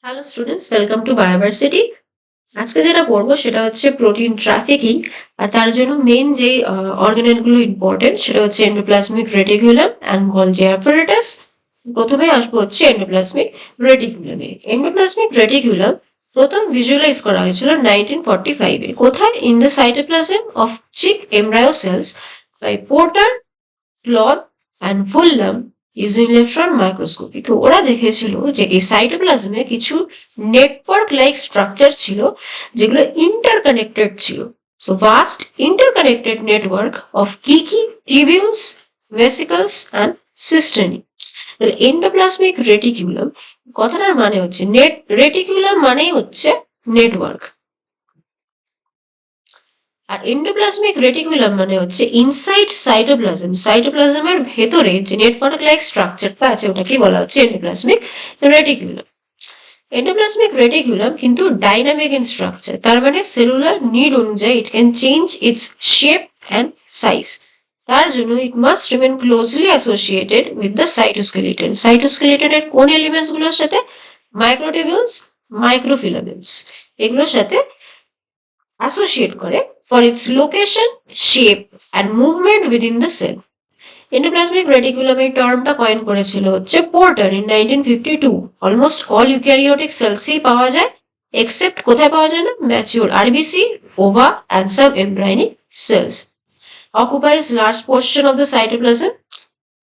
Hello students, welcome to Bioversity. আজকে যেটা পড়বো সেটা হচ্ছে প্রোটিন ট্রাফিকিং। আর তার জন্য মেইন যে অর্গানেলগুলো ইম্পর্টেন্ট সেটা হচ্ছে endoplasmic reticulum and Golgi apparatus. প্রথমে আসবো হচ্ছে এন্ডোপ্লাজমিক রেটিকুলামে। এন্ডোপ্লাজমিক রেটিকুলাম প্রথম ভিজুয়ালাইজ করা হয়েছিল 1945-এ। কোথায়? In the cytoplasm of chick embryo cells by Porter, Claude and Fullam using electron microscopy. তো ওরা দেখেছিল যে এই সাইটোপ্লাজমে কিছু নেটওয়ার্ক লাইক স্ট্রাকচার ছিল যেগুলো ইন্টারকানেক্টেড ছিল। So vast interconnected network of কি টিবিউলস, ভেসিকলস অ্যান্ড সিস্টেনি। এন্ডোপ্লাজমিক রেটিকুলাম কথাটার মানে হচ্ছে রেটিকুলাম মানেই হচ্ছে নেটওয়ার্ক, আর এন্ডোপ্লাজমিক রেটিকুলাম মানে হচ্ছে ইনসাইড সাইটোপ্লাজম। সাইটোপ্লাজমের ভেতরে যে নেটওয়ার্ক লাইক স্ট্রাকচারটা আছে ওটাকে বলা হচ্ছে এন্ডোপ্লাজমিক রেটিকুলাম। এন্ডোপ্লাজমিক রেটিকুলাম কিন্তু ডাইনামিক ইন স্ট্রাকচার, তার মানে সেলুলার নিড অনুযায়ী it can change its shape and size. তার জন্য it must remain closely associated with the cytoskeleton. সাইটোস্কেলিটনের কোন এলিমেন্টস গুলোর সাথে? মাইক্রোটিবিউলস, মাইক্রোফিলামেন্টস, এগুলোর সাথে অ্যাসোসিয়েট করে for its location, shape and movement within the cell. Endoplasmic reticulum এই টার্মটা কয়েন করেছিল হচ্ছে Porter in 1952। Almost all eukaryotic সেলসই পাওয়া যায়, এক্সেপ্ট কোথায় পাওয়া যায় না? Mature RBC, ova and sub embryonic cells. Occupies large portion of the cytoplasm.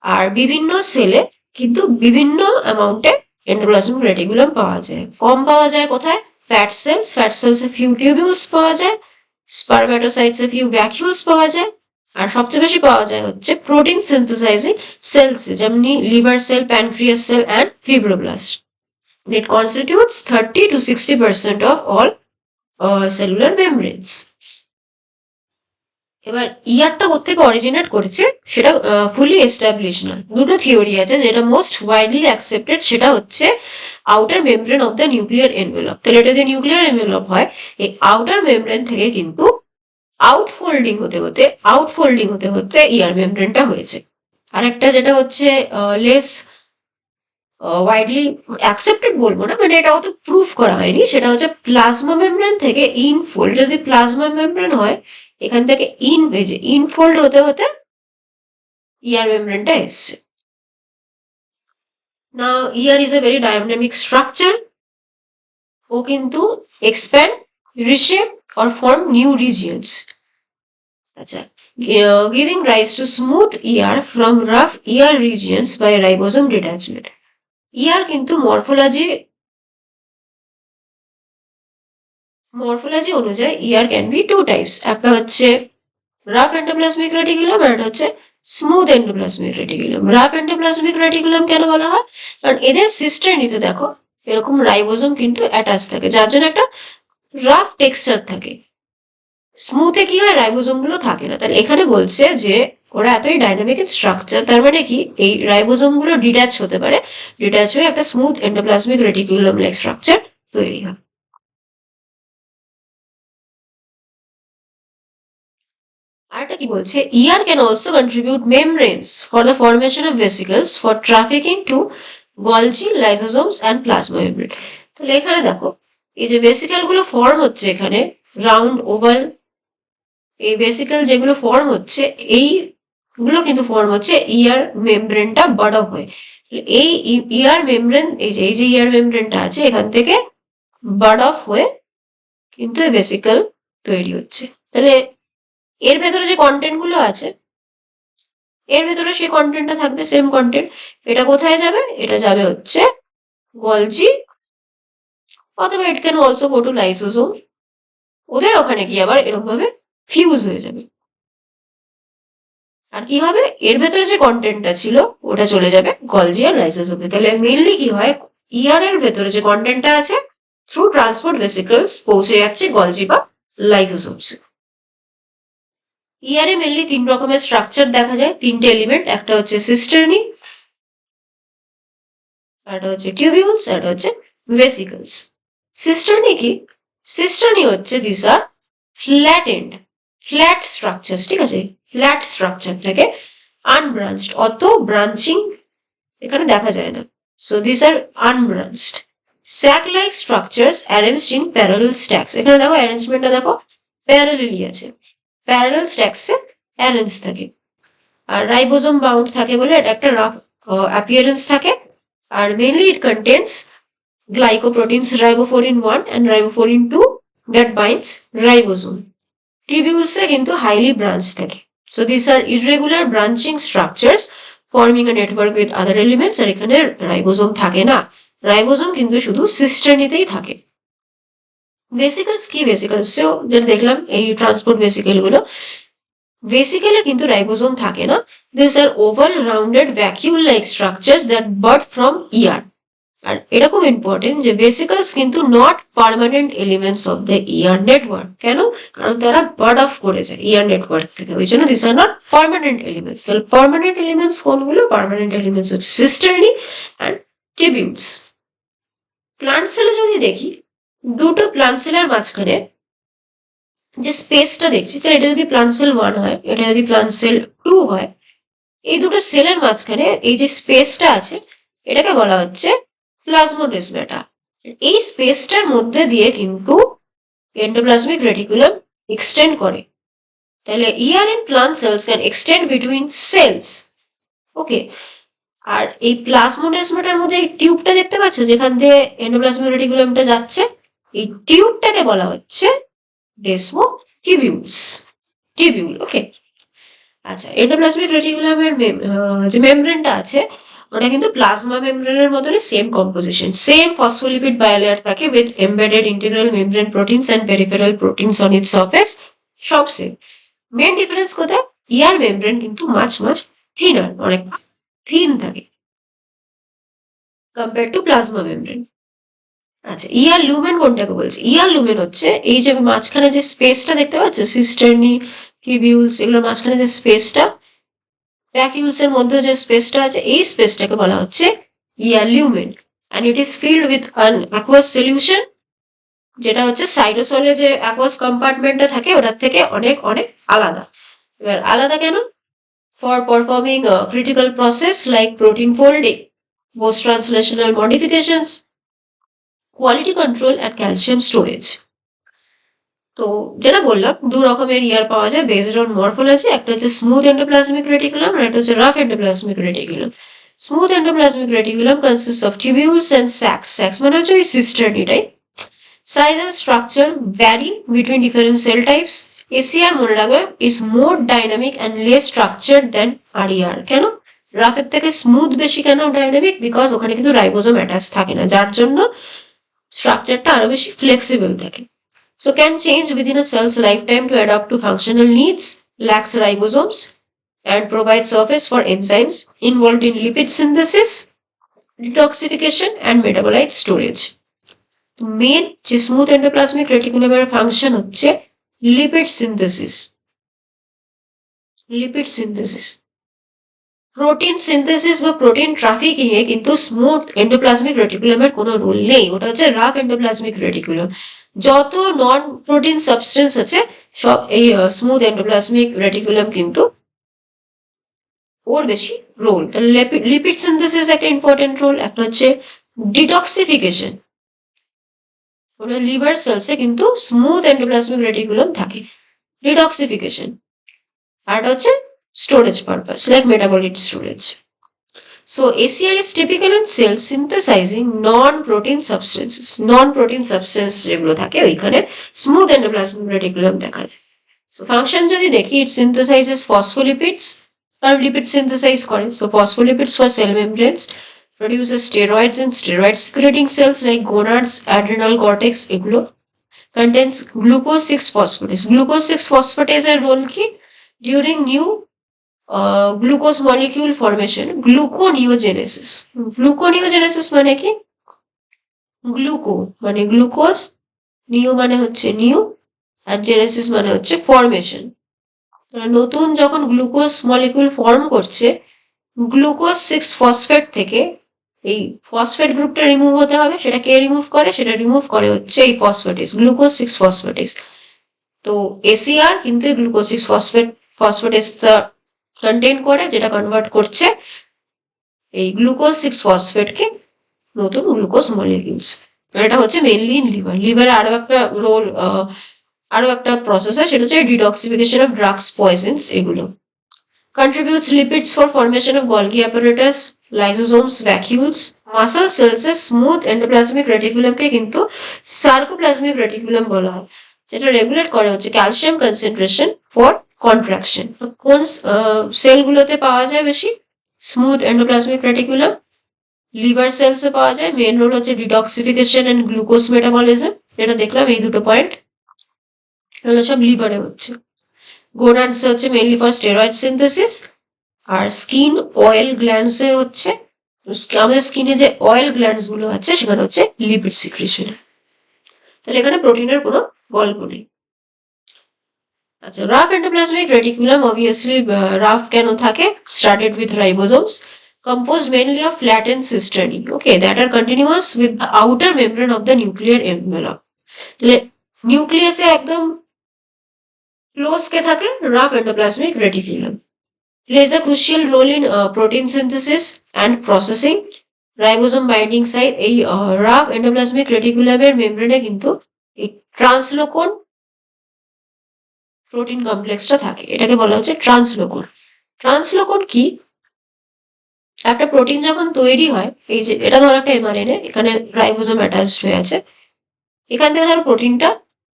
আর বিভিন্ন সেলে কিন্তু বিভিন্ন অ্যামাউন্টে এন্ডোপ্লাজমিক রেটিকুলাম পাওয়া যায়। কম পাওয়া যায় কোথায়? ফ্যাট সেলস, ফ্যাট সেলসে ফিউ টিউবিউলস পাওয়া যায়, স্পারম্যাটোসাইটসে ফিউ ভ্যাকিউলস পাওয়া যায়, আর সবচেয়ে বেশি পাওয়া যায় হচ্ছে প্রোটিন সিনথেসাইজিং সেলসে, যেমনি liver cell, pancreas cell and fibroblast. It constitutes 30 to 60% of all cellular membranes. এবার ইয়ারটা কোথেকে অরিজিনেট করেছে সেটা ফুলি এস্টাবলিশ না। দুটো থিওরি আছে, যেটা মোস্ট ওয়াইডলি অ্যাকসেপ্টেড সেটা হচ্ছে outer membrane of the nuclear envelope. তাহলে এটা যদি নিউক্লিয়ার এনভেলপ হয়, এই আউটার মেমব্রেন থেকে কিন্তু আউটফোল্ডিং হতে হতে ইয়ার মেমব্রেনটা হয়েছে। আর একটা যেটা হচ্ছে লেস ওয়াইডলি অ্যাকসেপ্টেড বলবো না, মানে এটা অত প্রুফ করা হয়নি, সেটা হচ্ছে প্লাজমা মেমব্রেন থেকে ইনফোল্ড। যদি প্লাজমা মেমব্রেন হয়, এখান থেকে ইনফোল্ড হতে হতে ইয়ার মেমব্রেনটা এসছে। না, ER is a very dynamic structure. ও কিন্তু expand, reshape or form new regions. আচ্ছা, giving rise to smooth ear from rough ear regions by ribosome detachment. ইয়ার কিন্তু মরফোলজি অনুযায়ী ইয়ার ক্যান বি টু টাইপস। একটা হচ্ছে রাফ এন্ডোপ্লাজমিক রেটিকুলাম, আর একটা হচ্ছে smooth endoplasmic reticulum. Rough endoplasmic reticulum কেন বলা হয়? কারণ এদের সিস্টার নিতে দেখো এরকম রাইবোজোম কিন্তু অ্যাটাচ থাকে, যার জন্য একটা রাফ টেক্সচার থাকে। স্মুথে কি হয়? রাইবোজোম গুলো থাকে না। তাহলে এখানে বলছে যে ওরা এতই ডাইনামিক স্ট্রাকচার, তার মানে কি এই রাইবোজোম গুলো ডিট্যাচ হতে পারে, ডিট্যাচ হয়ে একটা smooth endoplasmic reticulum like structure তৈরি হয়। আরটা কি বলছে? ER can also contribute membranes for the formation of vesicles for trafficking to Golgi, lysosomes and plasma membrane. তাহলে এখানে দেখো এই যে ভেসিকল গুলো ফর্ম হচ্ছে, এখানে রাউন্ড, ওভাল, এই ভেসিকল যেগুলো ফর্ম হচ্ছে এইগুলো কিন্তু ফর্ম হচ্ছে ইয়ার মেমব্রেনটা বড় হয়ে। এই ইয়ার মেমব্রেন, এই যে ইয়ার মেমব্রেনটা আছে, এখান থেকে বার্ড অফ হয়ে কিন্তু ভেসিকল তৈরি হচ্ছে। তাহলে এর ভেতরে যে কন্টেন্ট গুলো আছে, এর ভেতরে সেই কন্টেন্টটা থাকবে, সেম কন্টেন্ট। এটা কোথায় যাবে? এটা যাবে হচ্ছে গলজি, অথবা it can also go to lysosome. ওদের ওখানে গিয়ে আবার এরকম ভাবে ফিউজ হয়ে যাবে। আর কি হবে? এর ভেতরে যে কন্টেন্টটা ছিল ওটা চলে যাবে গলজি আর লাইসোজোমে। তাহলে মেইনলি কি হয়? ইয়ার এর ভেতরে যে কন্টেন্টটা আছে থ্রু ট্রান্সপোর্ট ভেসিকলস পৌঁছে যাচ্ছে গলজি বা লাইসোজোমসে। ইয়ারে মেনলি তিন রকমের স্ট্রাকচার দেখা যায়, তিনটে এলিমেন্ট। একটা হচ্ছে সিস্টার্নি, একটা হচ্ছে টিউবিউলস, একটা হচ্ছে ভেসিকলস। সিস্টার্নি কি? সিস্টার্নি হচ্ছে দিস আর ফ্ল্যাট স্ট্রাকচার, ঠিক আছে? ফ্ল্যাট স্ট্রাকচার থেকে আনব্রাঞ্চড, অত ব্রাঞ্চিং এখানে দেখা যায় না। So this are unbranched. Sac like structures arranged in parallel stacks. এখানে দেখো অ্যারেঞ্জমেন্টটা দেখো প্যারালালি আছে, প্যারালাল স্ট্যাকসে অ্যারেঞ্জ থাকে। আর রাইবোজোম বাউন্ড থাকে বলে এটা একটা রাফ অ্যাপিয়ারেন্স থাকে। আর mainly it contains glycoproteins riboforin 1 and riboforin 2 that binds ribosome. Tubules কিন্তু highly branched থাকে. So these are irregular branching structures forming a network with other elements. আর এখানে রাইবোজোম থাকে না, রাইবোজোম কিন্তু শুধু সিস্টার্নিতেই থাকে। ভেসিকলস কি? ভেসিকলস যেটা দেখলাম এই ট্রান্সপোর্ট ভেসিকেল গুলো, ভেসিকেলে কিন্তু রাইবোজোম থাকে না। This are oval rounded vacuole like structures that bud from ER. আর এটা খুব ইম্পর্টেন্ট যে ভেসিকলস কিন্তু not permanent elements of the ER network. কেন? কারণ তারা বার্ড অফ করে যায় ইয়ার নেটওয়ার্ক থেকে, ওই জন্য this are not permanent elements. তাহলে পার্মানেন্ট এলিমেন্টস কোনগুলো? পার্মানেন্ট এলিমেন্টস হচ্ছে সিস্টার্নি অ্যান্ড টিবিউলস। প্লান্ট সেলে যদি দেখি, দুটো প্লান্ট সেলের মাঝখানে যে স্পেসটা দেখছি, তাহলে এটা যদি প্লান্ট সেল 1 হয়, এটা যদি প্লান্ট সেল 2 হয়, এই দুটো সেলের মাঝখানে এই যে স্পেসটা আছে এটাকে বলা হচ্ছে প্লাজমোডেসমাটা। এই স্পেসটার মধ্যে দিয়ে কিন্তু এন্ডোপ্লাজমিক রেটিকুলাম এক্সটেন্ড করে। তাহলে ER in plant cells can extend between cells. Okay, আর এই প্লাজমোডেসমাটার মধ্যে এই টিউবটা দেখতে পাচ্ছ যেখান দিয়ে এন্ডোপ্লাজমিক রেটিকুলামটা যাচ্ছে, এই টিউবটাকে বলা হচ্ছে ডেসমোটিবিউলস, টিবিউল। ওকে, আচ্ছা, এন্ডোপ্লাজমিক রেটিকুলামের যে মেমব্রেনটা আছে ওটা কিন্তু প্লাজমা মেমব্রেনের মতনই সেম কম্পোজিশন, সেম ফসফোলিপিড বায়োলেয়ার থাকে with embedded integral membrane proteins and peripheral proteins on it's surface, সব সেম। মেন ডিফারেন্স কোথায়? ইয়ার মেমব্রেন কিন্তু মাছ থিনার, অনেক থিন থাকে কম্পেয়ার টু প্লাজমা মেমব্রেন। আচ্ছা, ইয়ার লুমেন কোনটাকে বলছে? ইয়ার লুমেন হচ্ছে এই যে মাঝখানে যে স্পেসটা দেখতে পাচ্ছ, সিস্টার্নি, টিবিউলস, এগুলোর মাঝখানে যে স্পেসটা, ভ্যাকিউলস এর মধ্যে যে স্পেসটা আছে, এই স্পেসটাকে বলা হচ্ছে ER lumen. And it is filled with an aqueous solution, যেটা হচ্ছে সাইটোসলে যে অ্যাকুয়াস কম্পার্টমেন্টটা থাকে ওটার থেকে অনেক অনেক আলাদা। এবার আলাদা কেন? For performing critical process like protein folding, post translational modifications, quality control and calcium storage. তো যেটা বললাম, দু রকমের ইয়ার পাওয়া যায় বেসড অন মরফোলজি। একটা হচ্ছে স্মুথ এন্ডোপ্লাজমিক রেটিকুলাম আর একটা হচ্ছে rough endoplasmic reticulum. Smooth endoplasmic reticulum consist of tubules and sacs. Sacs মানে হচ্ছে ওই সিস্টার্নি-টাই। Size and structure vary between different cell types. SER মনে রাখবে is more dynamic and less structure than RER. কেন? রাফের থেকে স্মুথ বেশি কেন ডাইনামিক? বিকজ ওখানে কিন্তু রাইবোজোম অ্যাটাচ থাকে না, যার জন্য স্ট্রাকচারটা আরো বেশি ফ্লেক্সিবল থাকে। So can change within a cell's lifetime to adapt to functional needs, lacks ribosomes, and provide surface for enzymes involved in lipid synthesis, detoxification, and metabolite storage. Main যে smooth endoplasmic রেটিকুলামের function হচ্ছে lipid synthesis. Lipid synthesis, protein synthesis বা protein trafficking এ কিন্তু smooth endoplasmic রেটিকুলামের কোনো role নেই, ওটা হচ্ছে রাফ এন্ডোপ্লাজমিক রেটিকুলাম। যত নন প্রোটিন সাবস্টেন্স আছে সব এই স্মুথ এন্ডোপ্লাজমিক রেটিকুলাম কিন্তু ওর বেশি রোল। তাহলে লিপিড সিনথেসিস একটা ইম্পর্টেন্ট রোল। একটা হচ্ছে ডিটক্সিফিকেশন, ওটা লিভার সেলসে কিন্তু স্মুথ এন্ডোপ্লাজমিক রেটিকুলাম থাকে, ডিটক্সিফিকেশন। আর হচ্ছে storage purpose like metabolic storage. So ACR is typical in cells synthesizing non-protein substances. Non-protein substance যেগুলো থাকে ওইখানে স্মুথ এন্ডোপ্লাজমিক রেটিকুলাম দেখা যায়। So function যদি দেখি, it synthesizes phospholipids, কারণ লিপিড সিনথেসাইজ করে। So phospholipids for cell membranes, produces steroids in steroid secreting cells like gonads, adrenal cortex, এগুলো contains glucose 6-phosphatase. Glucose 6-phosphatase এর রোল কি? During new glucose molecule formation, gluconeogenesis. Gluconeogenesis মানে কি? Gluco মানে glucose, নিও মানে হচ্ছে নিউ, আর Genesis মানে হচ্ছে ফরমেশন। নতুন যখন গ্লুকোজ মলিকিউল ফর্ম করছে, গ্লুকোজ 6-ফসফেট থেকে এই ফসফেট গ্রুপটা রিমুভ হতে হবে। সেটা কে রিমুভ করে? সেটা রিমুভ করে হচ্ছে এই ফসফেটেস, গ্লুকোজ 6-ফসফেটেস। তো এসিআর কিন্তু গ্লুকোজ 6-ফসফেটেস কন্টেইন করে, যেটা কনভার্ট করছে এই গ্লুকোজ 6-ফসফেটকে নতুন গ্লুকোজ মলিকিউলস। এটা হচ্ছে মেইনলি ইন লিভার। লিভারে আরো একটা রোল, আরো একটা প্রসেস হয়, সেটা হচ্ছে ডিটক্সিফিকেশন অফ ড্রাগস, পয়জনস, এগুলো। Contributes lipids for formation of Golgi apparatus, lysosomes, vacuoles, muscle cells এর স্মুথ এন্ডোপ্লাজমিক রেটিকুলামকে কিন্তু সার্কোপ্লাজমিক রেটিকুলাম বলা হয়, যেটা রেগুলেট করে হচ্ছে ক্যালসিয়াম কনসেন্ট্রেশন ফর কন্ট্রাকশন। কোন সেলগুলোতে পাওয়া যায় বেশি? Smooth endoplasmic reticulum. লিভার সেলসে পাওয়া যায়, মেন রোল হচ্ছে ডিটক্সিফিকেশন এন্ড গ্লুকোজ মেটাবলিজম, এটা দেখলাম এই দুটো পয়েন্ট, এগুলো সব লিভারে হচ্ছে। গোনাডস হচ্ছে মেনলি ফর স্টেরয়েড সিনথেসিস, আর স্কিন অয়েল গ্ল্যান্ডস এ হচ্ছে আমাদের স্কিনে যে অয়েল গ্ল্যান্ডস গুলো আছে সেখানে হচ্ছে লিপিড সিক্রিশন। তাহলে এখানে প্রোটিনের কোনো গল্প নেই। আচ্ছা, rough endoplasmic reticulum obviously rough কেন থাকে? Studded with ribosomes composed mainly of flattened cisternae, okay, that are continuous with the outer membrane of the nuclear envelope. তাহলে নিউক্লিয়াসে একদম ক্লোজ কে থাকে? Rough endoplasmic reticulum. Plays a crucial role in protein synthesis and processing. Ribosome binding site, এই rough endoplasmic রেটিকুলামের মেমব্রেনে কিন্তু এই ট্রান্সলোকন protein কমপ্লেক্সটা থাকে, এটাকে বলা হচ্ছে ট্রান্সলোকন। ট্রান্সলোকন কি? একটা প্রোটিন যখন তৈরি হয়, এই যে এটা ধরো একটা এমআরএনএ, এখানে রাইবোসোম অ্যাটাচড হয়ে আছে, এখান থেকে ধরো প্রোটিনটা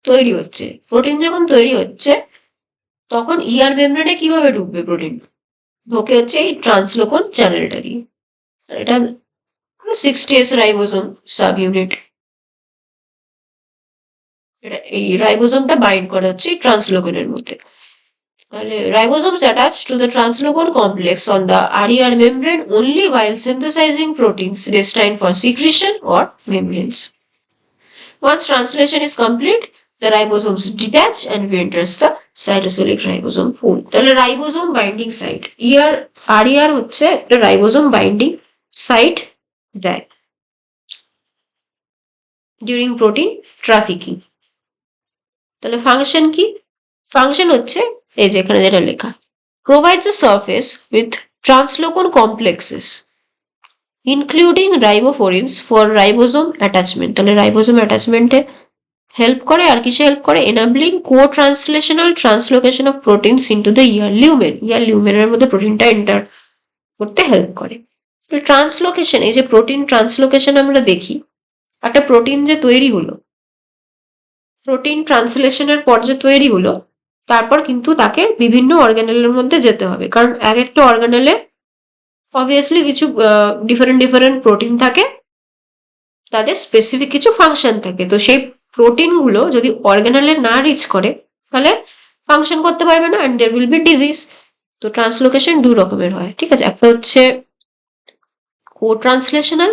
তৈরি হচ্ছে। প্রোটিন যখন তৈরি হচ্ছে তখন ইআর মেমব্রেনে কিভাবে ঢুকবে প্রোটিন? ঢোকে হচ্ছে এই ট্রান্সলোকন চ্যানেলটা দিয়ে। এটা 60S রাইবোসোম সাব ইউনিট, এটা এই রাইবোসোমটা বাইন্ড করা হচ্ছে ট্রান্সলোকনের মধ্যে। তাহলে ribosomes attach to the translocon complex on the RER membrane only while synthesizing proteins destined for secretion or membranes. Once translation is complete, the ribosomes detach and enters the cytosolic ribosome pool. তাহলে ribosome binding site, RER হচ্ছে একটা ribosome binding site দেয় during protein trafficking. তাহলে function কি? Function হচ্ছে এই যে এখানে যেটা লেখা, provides a surface with translocon complexes including riboforins for ribosome attachment. তাহলে রাইবোসোম অ্যাটাচমেন্টে হেল্প করে, আর কিসে হেল্প করে? enabling co-translational translocation of proteins into the ER lumen. ER lumen-এর মধ্যে প্রোটিনটা এন্টার করতে হেল্প করে। ট্রান্সলোকেশন, এই যে প্রোটিন ট্রান্সলোকেশন আমরা দেখি, একটা প্রোটিন যে তৈরি হলো, প্রোটিন ট্রান্সলেশনের পর যে তৈরি হলো, তারপর কিন্তু তাকে বিভিন্ন অর্গানেলের মধ্যে যেতে হবে, কারণ এক একটা অর্গানেলে অবভিয়াসলি কিছু ডিফারেন্ট প্রোটিন থাকে, তাদের স্পেসিফিক কিছু ফাংশন থাকে। তো সেই প্রোটিনগুলো যদি অর্গানেলে না রিচ করে তাহলে ফাংশন করতে পারবে না, and there will be disease. তো ট্রান্সলোকেশন দু রকমের হয়, ঠিক আছে? একটা হচ্ছে কো ট্রান্সলেশনাল,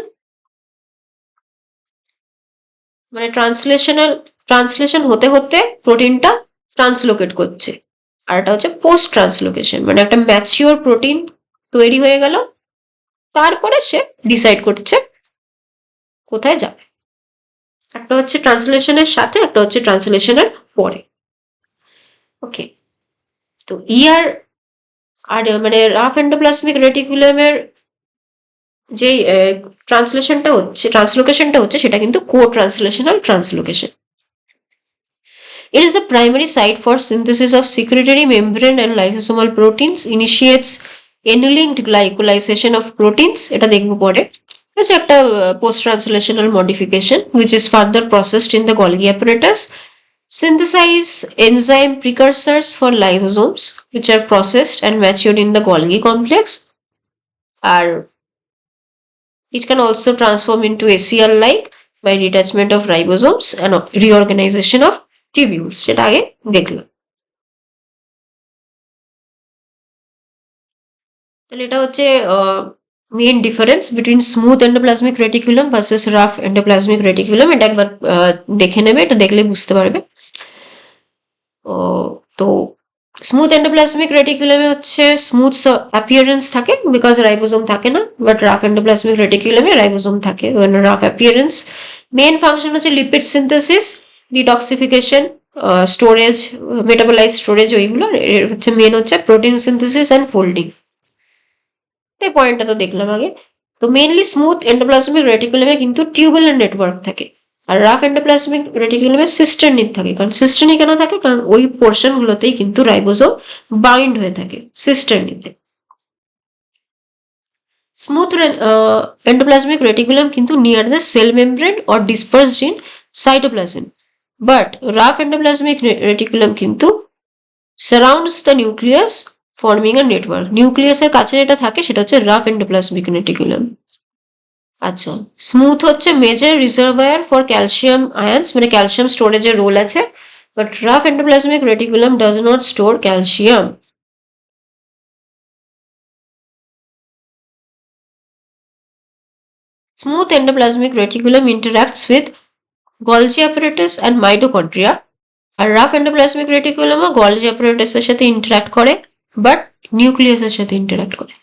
মানে ট্রান্সলেশন হতে হতে প্রোটিনটা ট্রান্সলোকেট করছে, আর এটা হচ্ছে পোস্ট ট্রান্সলোকেশন, মানে একটা ম্যাচিওর প্রোটিন তৈরি হয়ে গেল, তারপরে সে ডিসাইড করছে কোথায় যাবে। একটা হচ্ছে ট্রান্সলেশনের সাথে, একটা হচ্ছে ট্রান্সলেশনের পরে। ওকে, তো ইয়ার আর মানে রাফ এন্ডোপ্লাজমিক রেটিকুলামের যে ট্রান্সলোকেশনটা হচ্ছে সেটা কিন্তু co translational translocation. It is the primary site for synthesis of secretory membrane and lysosomal proteins, initiates N-linked glycolization of proteins, এটা দেখবো পরে। আছে একটা post translational modification which is further processed in the Golgi apparatus, synthesize enzyme precursors for lysosomes which are processed and matured in the Golgi complex, R it can also transform into ACR-like by detachment of ribosomes and reorganization of tubules, সেটা আগে দেখলাম। তাহলে এটা হচ্ছে main difference between smooth endoplasmic reticulum versus rough endoplasmic reticulum. এটা একবার দেখে নেবে, এটা দেখলে বুঝতে পারবে। তো স্মুথ এন্ডোপ্লাজমিক রেটিকুলামে হচ্ছে স্মুথ অ্যাপিয়ারেন্স থাকে বিকজ রাইবোসোম থাকে না, বাট রাফ এন্ডোপ্লাজমিক রেটিকুলামে রাইবোসোম থাকে, রাফ অ্যাপিয়ারেন্স। মেইন ফাংশন হচ্ছে lipid synthesis, detoxification, storage, metabolite storage, ওইগুলো হচ্ছে মেন হচ্ছে প্রোটিন সিনথেসিস অ্যান্ড ফোল্ডিং। এই পয়েন্টটা তো দেখলাম আগে। তো মেইনলি স্মুথ এন্ডোপ্লাজমিক রেটিকুলামে কিন্তু টিউবুলার নেটওয়ার্ক থাকে, আর রাফ এন্ডোপ্লাজমিক রেটিকুলামে সিস্টারনিক থাকে, কারণ সিস্টারনিক কেন থাকে, কারণ ওই পোর্শন গুলোতেই কিন্তু রাইবোজোম বাইন্ড হয়ে থাকে সিস্টারনিতে। স্মুথ endoplasmic reticulum কিন্তু near the cell membrane or dispersed in cytoplasm, but rough endoplasmic reticulum কিন্তু surrounds the nucleus forming a network. নিউক্লিয়াসের কাছে যেটা থাকে সেটা হচ্ছে রাফ এন্ডোপ্লাজমিক রেটিকুলাম। আচ্ছা, স্মুথ হচ্ছে major reservoir for calcium ions, মানে ক্যালসিয়াম স্টোরেজের রোল আছে, but rough endoplasmic reticulum does not store calcium. Smooth endoplasmic reticulum interacts with Golgi apparatus and mitochondria, আর রাফ এন্ডোপ্লাজমিক রেটিকুলামও গলজি অ্যাপারেটাসের সাথে interact করে, বাট নিউক্লিয়াসের সাথে ইন্টারাক্ট করে।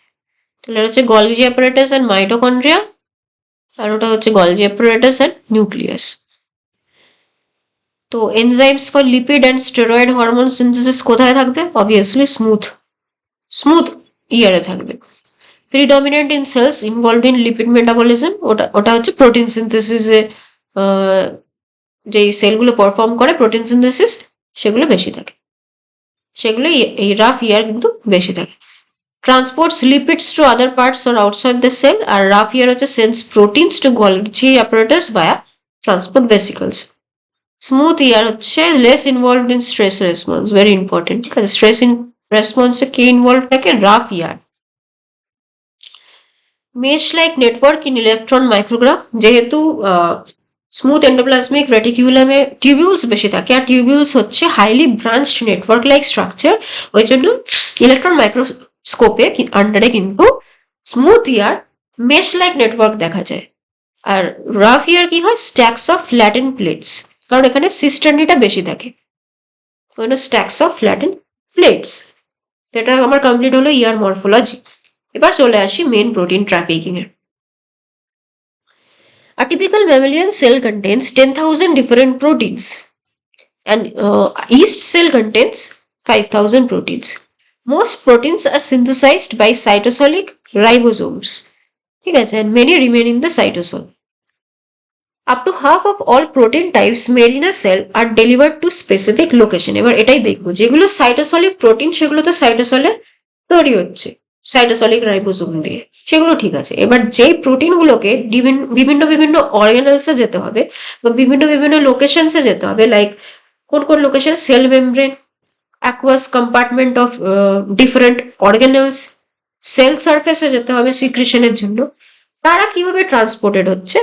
তাহলে হচ্ছে গলজি অ্যাপারেটাস অ্যান্ড মাইটোকন্ড্রিয়া, আর ওটা হচ্ছে গলজি অ্যাপারেটাস অ্যান্ড নিউক্লিয়াস। তো enzymes for lipid and steroid hormone synthesis কোথায় থাকবে? অবভিয়াসলি স্মুথ ইয়ারে থাকবে। Predominant in cells involved in lipid metabolism, ওটা হচ্ছে প্রোটিন সিনথেসিসে, যেই সেলগুলো পারফর্ম করে প্রোটিন সিনথেসিস সেগুলো বেশি থাকে, সেগুলো এই রাফ ইয়ার কিন্তু বেশি থাকে। Transports lipids to other parts or outside the cell, আর রাফ ইয়ার হচ্ছে sends proteins to Golgi apparatus via transport vesicles. Smooth ER হচ্ছে less involved in stress response, very important, ঠিক আছে। স্ট্রেস ইন রেসপন্সে কে ইনভলভ থাকে? Rough ER. Mesh like network in electron micrograph, যেহেতু smooth endoplasmic রেটিকুলামে tubules বেশি থাকে, আর টিউবিউলস হচ্ছে highly branched network like structure, ওই জন্য ইলেকট্রন মাইক্রোস্কোপে আন্ডারে কিন্তু স্মুথ ইয়ার মেশ লাইক নেটওয়ার্ক দেখা যায়। আর রাফ ইয়ার কি হয়? স্ট্যাকস অফ ফ্ল্যাটেন প্লেটস, কারণ এখানে সিস্টার্নিটা বেশি থাকে, স্ট্যাকস অফ ফ্ল্যাটেন প্লেটস। এটা আমার কমপ্লিট হলো ইয়ার মরফোলজি। এবার চলে আসি মেন প্রোটিন ট্রাফিকিং এর। A typical mammalian cell contains 10,000 different proteins, and yeast cell contains 5,000 proteins. Most proteins are synthesized by cytosolic ribosomes, ঠিক আছে, and many remain in the cytosol. Up to half of all protein types made in a cell are delivered to specific location. এবার এটাই দেখবো, যেগুলো সাইটোসলিক protein সেগুলো তো সাইটোসলে তৈরি হচ্ছে সাইটোসলিক রাইবোসোম দিয়ে, সেগুলো ঠিক আছে। এবার যেই প্রোটিনগুলোকে বিভিন্ন বিভিন্ন অর্গানেলসে যেতে হবে বা বিভিন্ন বিভিন্ন লোকেশনসে যেতে হবে, লাইক কোন কোন লোকেশন? Cell membrane, aqueous compartment of different organelles, cell সারফেসে যেতে হবে সিক্রিশনের জন্য, তারা কিভাবে ট্রান্সপোর্টেড হচ্ছে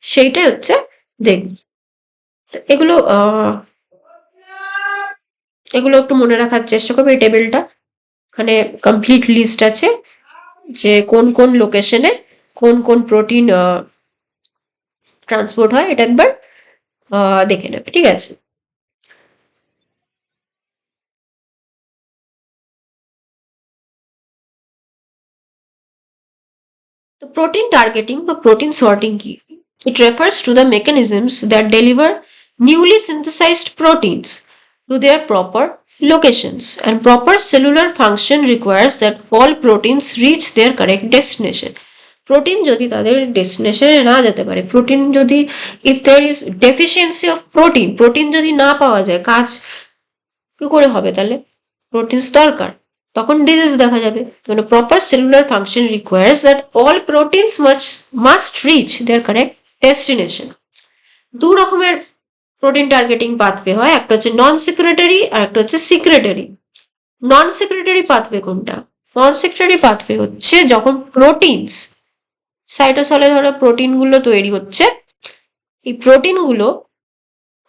সেইটাই হচ্ছে দেখব। এগুলো একটু মনে রাখার চেষ্টা করবে। এই টেবিলটা এখানে কমপ্লিট লিস্ট আছে যে কোন কোন লোকেশনে কোন কোন প্রোটিন ট্রান্সপোর্ট হয়, এটা একবার দেখে নেবে, ঠিক আছে। তো প্রোটিন টার্গেটিং বা প্রোটিন সর্টিং কি? It refers to the mechanisms that deliver newly synthesized proteins to their proper locations, and proper cellular function requires that all proteins reach their correct destination. Protein যদি তাদের ডেস্টিনেশনে না যেতে পারে, protein যদি if there is deficiency of protein যদি না পাওয়া যায়, কাজ কি করে হবে? তাহলে প্রোটিনস দরকার, তখন ডিজিজ দেখা যাবে। মানে proper cellular function requires that all proteins must reach their correct destination. দু রকমের প্রোটিন টার্গেটিং পাথওয়ে হয়, একটা হচ্ছে নন সিক্রেটারি আর একটা হচ্ছে সিক্রেটারি। নন সিক্রেটারি পাথওয়ে কোনটা? নন সিক্রেটারি পাথওয়ে হচ্ছে যখন প্রোটিনস সাইটোসলে ধরো প্রোটিনগুলো তৈরি হচ্ছে, এই প্রোটিনগুলো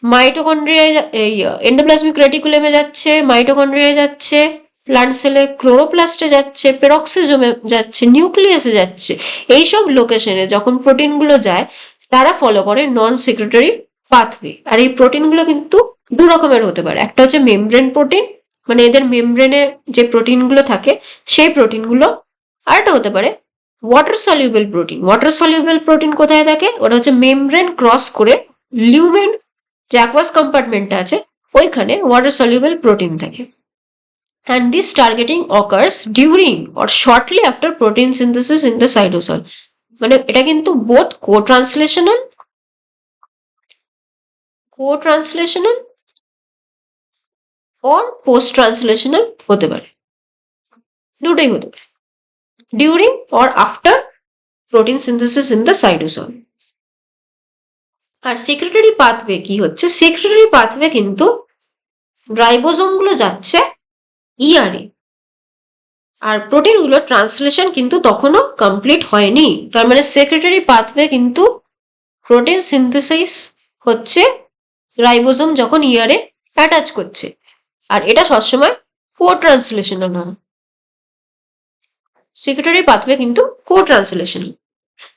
মাইটোকন্ড্রিয়ায়, এই এন্ডোপ্লাজমিক রেটিকুলামে যাচ্ছে, মাইটোকন্ড্রিয়ায় যাচ্ছে, প্লান্ট সেলে ক্লোরোপ্লাস্টে যাচ্ছে, পেরক্সিজোমে যাচ্ছে, নিউক্লিয়াসে যাচ্ছে, এইসব লোকেশনে যখন প্রোটিনগুলো যায় তারা ফলো করে নন সিক্রেটারি পাথওয়ে। আর এই প্রোটিনগুলো কিন্তু দু রকমের হতে পারে, একটা হচ্ছে মেমব্রেন প্রোটিন, মানে এদের মেমব্রেনে যে প্রোটিনগুলো থাকে সেই প্রোটিনগুলো, আর একটা হতে পারে water soluble protein. Water soluble protein কোথায় থাকে? ওটা হচ্ছে মেমব্রেন ক্রস করে লিউমেন যে অ্যাকুয়াস কম্পার্টমেন্টটা আছে ওইখানে ওয়াটার সলিউবল প্রোটিন থাকে। And this targeting occurs during or shortly after protein synthesis in the cytosol. মানে এটা কিন্তু both co-translational co translational or post translational হতে পারে, দুটোই হতে পারে, during or after protein synthesis in the cytosol. আর সেক্রেটারি পাথওয়ে কি হচ্ছে? সেক্রেটারি পাথওয়ে কিন্তু রাইবোজোম গুলো যাচ্ছে ইআরএ, আর প্রোটিন গুলো ট্রান্সলেশন কিন্তু তখনও কমপ্লিট হয়নি। তার মানে সেক্রেটারি পাথওয়ে কিন্তু প্রোটিন সিনথেসাইজ হচ্ছে রাইবোজোম যখন ইআরএ অ্যাটাচ করছে, আর এটা সবসময় কো ট্রান্সলেশনাল নয়। সেক্রেটারি পাথওয়ে কিন্তু co translational.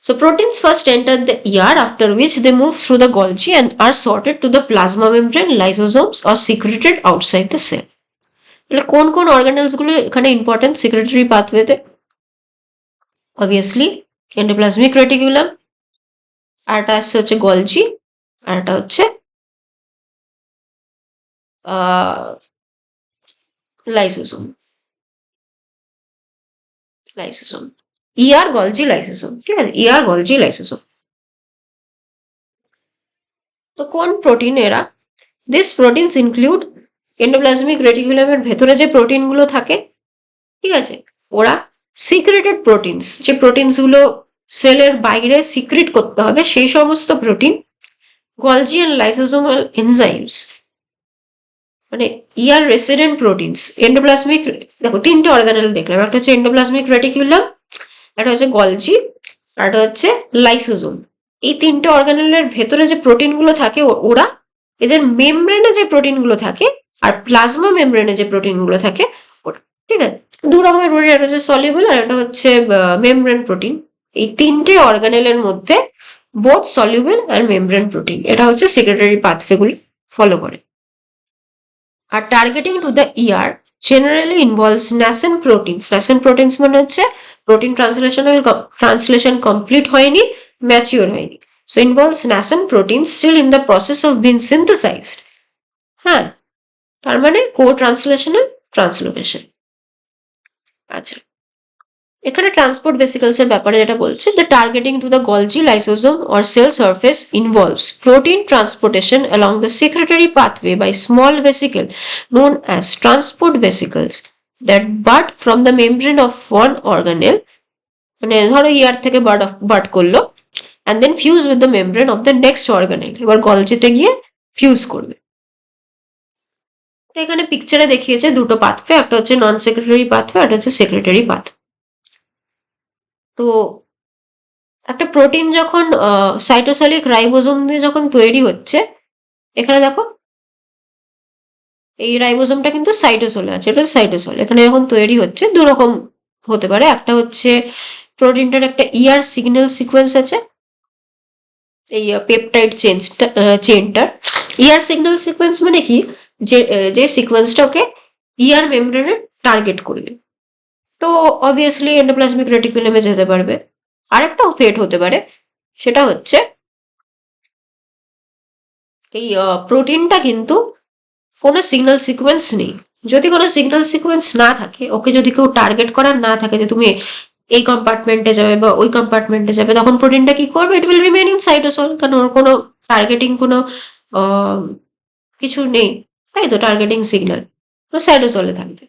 So proteins first enter the ER, after which they move through the Golgi and are sorted to the plasma membrane, lysosomes or secreted outside the cell. তাহলে কোন কোন organelles গুলো এখানে important secretory পাথওয়েতে? Obviously endoplasmic reticulum, আর একটা আসছে হচ্ছে গলজি, আর একটা হচ্ছে lysosome. Lysosome, ER Golgi lysosome, ঠিক আছে, ইআর গলজি লাইসোসোম। তো কোন প্রোটিন এরা? দিস প্রোটিনস ইনক্লুড এন্ডোপ্লাজমিক রেটিকুলামের ভেতরে যে প্রোটিন গুলো থাকে, ঠিক আছে, ওরা সিক্রেটেড প্রোটিনস, যে প্রোটিনস গুলো সেলের বাইরে সিক্রেট করতে হবে সেই সমস্ত প্রোটিন, গলজি এন্ড লাইসোসোমাল এনজাইমস, মানে ইয়ার রেসিডেন্ট প্রোটিনস, এন্ডোপ্লাজমিক, দেখো তিনটে অর্গানেল দেখলাম, একটা হচ্ছে এন্ডোপ্লাজমিক রেটিকুলাম, একটা হচ্ছে গলজি, আর একটা হচ্ছে লাইসোসোম। এই তিনটে অর্গানেলের ভেতরে যে প্রোটিন গুলো থাকে ওরা, এদের মেমব্রেনে যে প্রোটিন গুলো থাকে আর প্লাজমা মেমব্রেনে যে প্রোটিন গুলো থাকে ওরা, ঠিক আছে, দু রকমের প্রোটিন, একটা হচ্ছে সলিউবল আর একটা হচ্ছে মেমব্রেন প্রোটিন। এই তিনটে অর্গানেলের মধ্যে বোথ সলিউবল আর মেমব্রেন প্রোটিন, এটা হচ্ছে সেক্রেটারি পাথওয়ে গুলি ফলো করে। আর targeting two the year generally involves nascent proteins. Nascent proteins মানে হচ্ছে প্রোটিন ট্রান্সলেশন কমপ্লিট হয়নি, ম্যাচিওর হয়নি। So involves nascent proteins still in the process of being synthesized. হ্যাঁ, তার মানে কো ট্রান্সলেশনাল ট্রান্সলোকেশন। আচ্ছা, এখানে ট্রান্সপোর্ট ভেসিকলস এর ব্যাপারে যেটা বলছে, the targeting to the Golgi lysosome or cell surface involves protein transportation along the secretory pathway by small vesicle known as transport vesicles that bud from the membrane of one organelle, মানে ধরো ইয়ার থেকে bud করলো, and then fuse with the membrane of the next organelle, এবার গলজিতে গিয়ে fuse করবে। এখানে পিকচারে দেখিয়েছে দুটো পাথওয়ে, একটা হচ্ছে নন সেক্রেটারি পাথওয়ে, একটা হচ্ছে সেক্রেটারি পাথওয়ে। তো একটা প্রোটিন যখন সাইটোসলিক রাইবোজোম দিয়ে যখন তৈরি হচ্ছে, এখানে দেখো এই রাইবোজোমটা কিন্তু সাইটোসলে আছে, এটা সাইটোসল, এখানে যখন তৈরি হচ্ছে দু রকম হতে পারে। একটা হচ্ছে প্রোটিনটার একটা ইআর সিগন্যাল সিকোয়েন্স আছে, এই পেপটাইড চেনটার ইআর সিগন্যাল সিকোয়েন্স মানে কি, যে সিকোয়েন্সটা ওকে ইআর মেমব্রেনে টার্গেট করবে, তো অবভিয়াসলি এন্ডোপ্লাজমিক রেটিকুলামে যেতে পারবে। আরেকটাও ফেট হতে পারে, সেটা হচ্ছে এই প্রোটিনটা কিন্তু কোনো সিগন্যাল সিকোয়েন্স নেই। যদি কোনো সিগন্যাল সিকোয়েন্স না থাকে, ওকে যদি কেউ টার্গেট করার না থাকে যে তুমি এই কম্পার্টমেন্টে যাবে বা ওই কম্পার্টমেন্টে যাবে, তখন প্রোটিনটা কি করবে? It will remain in cytosol, কারণ ওর কোনো টার্গেটিং কোনো কিছু নেই, তাই তো, টার্গেটিং সিগন্যাল, তো সাইটোসলে থাকবে।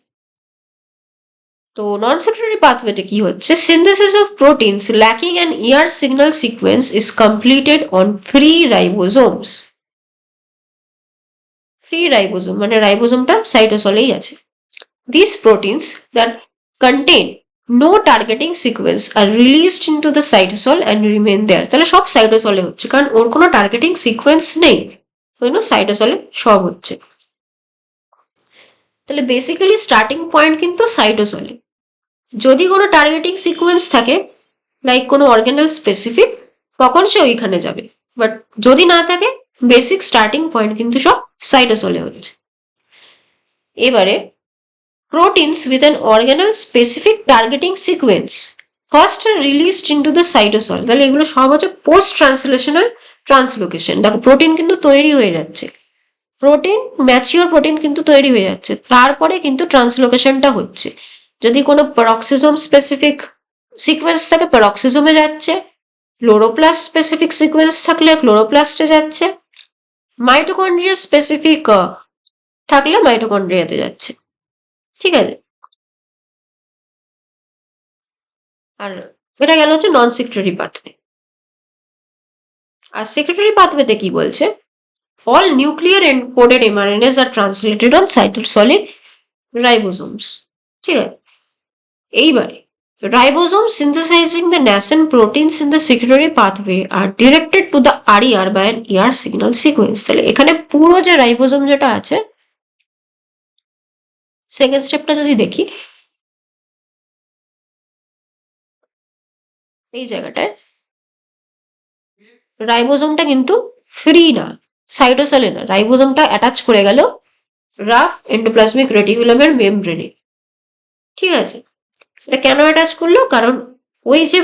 তো নন সেক্রেটারি পাথওয়েতে কি হচ্ছে? Synthesis of proteins lacking an ER signal sequence is completed on free ribosomes. Free ribosome মানে রাইবোজোমটা সাইটোসলেই আছে। These proteins that contain no targeting sequence are released into the cytosol and remain there. তাহলে সব সাইটোসলে হচ্ছে, কারণ ওর কোনো টার্গেটিং সিকোয়েন্স নেই, ওই জন্য সাইটোসলে সব হচ্ছে। তাহলে বেসিক্যালি স্টার্টিং পয়েন্ট কিন্তু সাইটোসলে। যদি কোনো টার্গেটিং সিকোয়েন্স থাকে, লাইক কোনো অর্গানেল স্পেসিফিক, তখন সে ওইখানে যাবে, বাট যদি না থাকে, বেসিক স্টার্টিং পয়েন্ট কিন্তু সব সাইটোসলে হচ্ছে। এবারে proteins with an organelle specific targeting sequence first are released into the cytosol. তাহলে এগুলো সব হচ্ছে পোস্ট ট্রান্সলেশনাল ট্রান্সলোকেশন। দেখো প্রোটিন কিন্তু তৈরি হয়ে যাচ্ছে, প্রোটিন ম্যাচিওর প্রোটিন কিন্তু তৈরি হয়ে যাচ্ছে, তারপরে কিন্তু ট্রান্সলোকেশনটা হচ্ছে। যদি কোনো প্যারক্সিজম স্পেসিফিক সিকোয়েন্স থাকে, প্যারক্সিজমে যাচ্ছে, ক্লোরোপ্লাস্ট স্পেসিফিক সিকোয়েন্স থাকলে ক্লোরোপ্লাস্টে যাচ্ছে, মাইটোকন্ড্রিয়া স্পেসিফিক থাকলে মাইটোকন্ড্রিয়াতে যাচ্ছে, ঠিক আছে। আর এটা গেল হচ্ছে নন সিক্রেটরি পাথওয়ে। আর সেক্রেটারি পাথওয়েতে কি বলছে, all nuclear encoded mRNAs are translated on cytosolic ribosomes, ঠিক আছে। এইবারে ribosomes synthesizing the nascent proteins in the secretory pathway are directed to the RER by an ER signal sequence। তাহলে এখানে পুরো যে রাইবোসোম যেটা আছে, সেকেন্ড স্টেপটা যদি দেখি, এই জায়গাটায় রাইবোসোমটা কিন্তু ফ্রি না, সাইটোসেলে না, রাইবোসোমটা অ্যাটাচ করে গেল রাফ এন্ডোপ্লাজমিক রেটিকুলামের মেমব্রেনে, ঠিক আছে। এটা কেন অ্যাটাচ করলো, কারণ ওই যে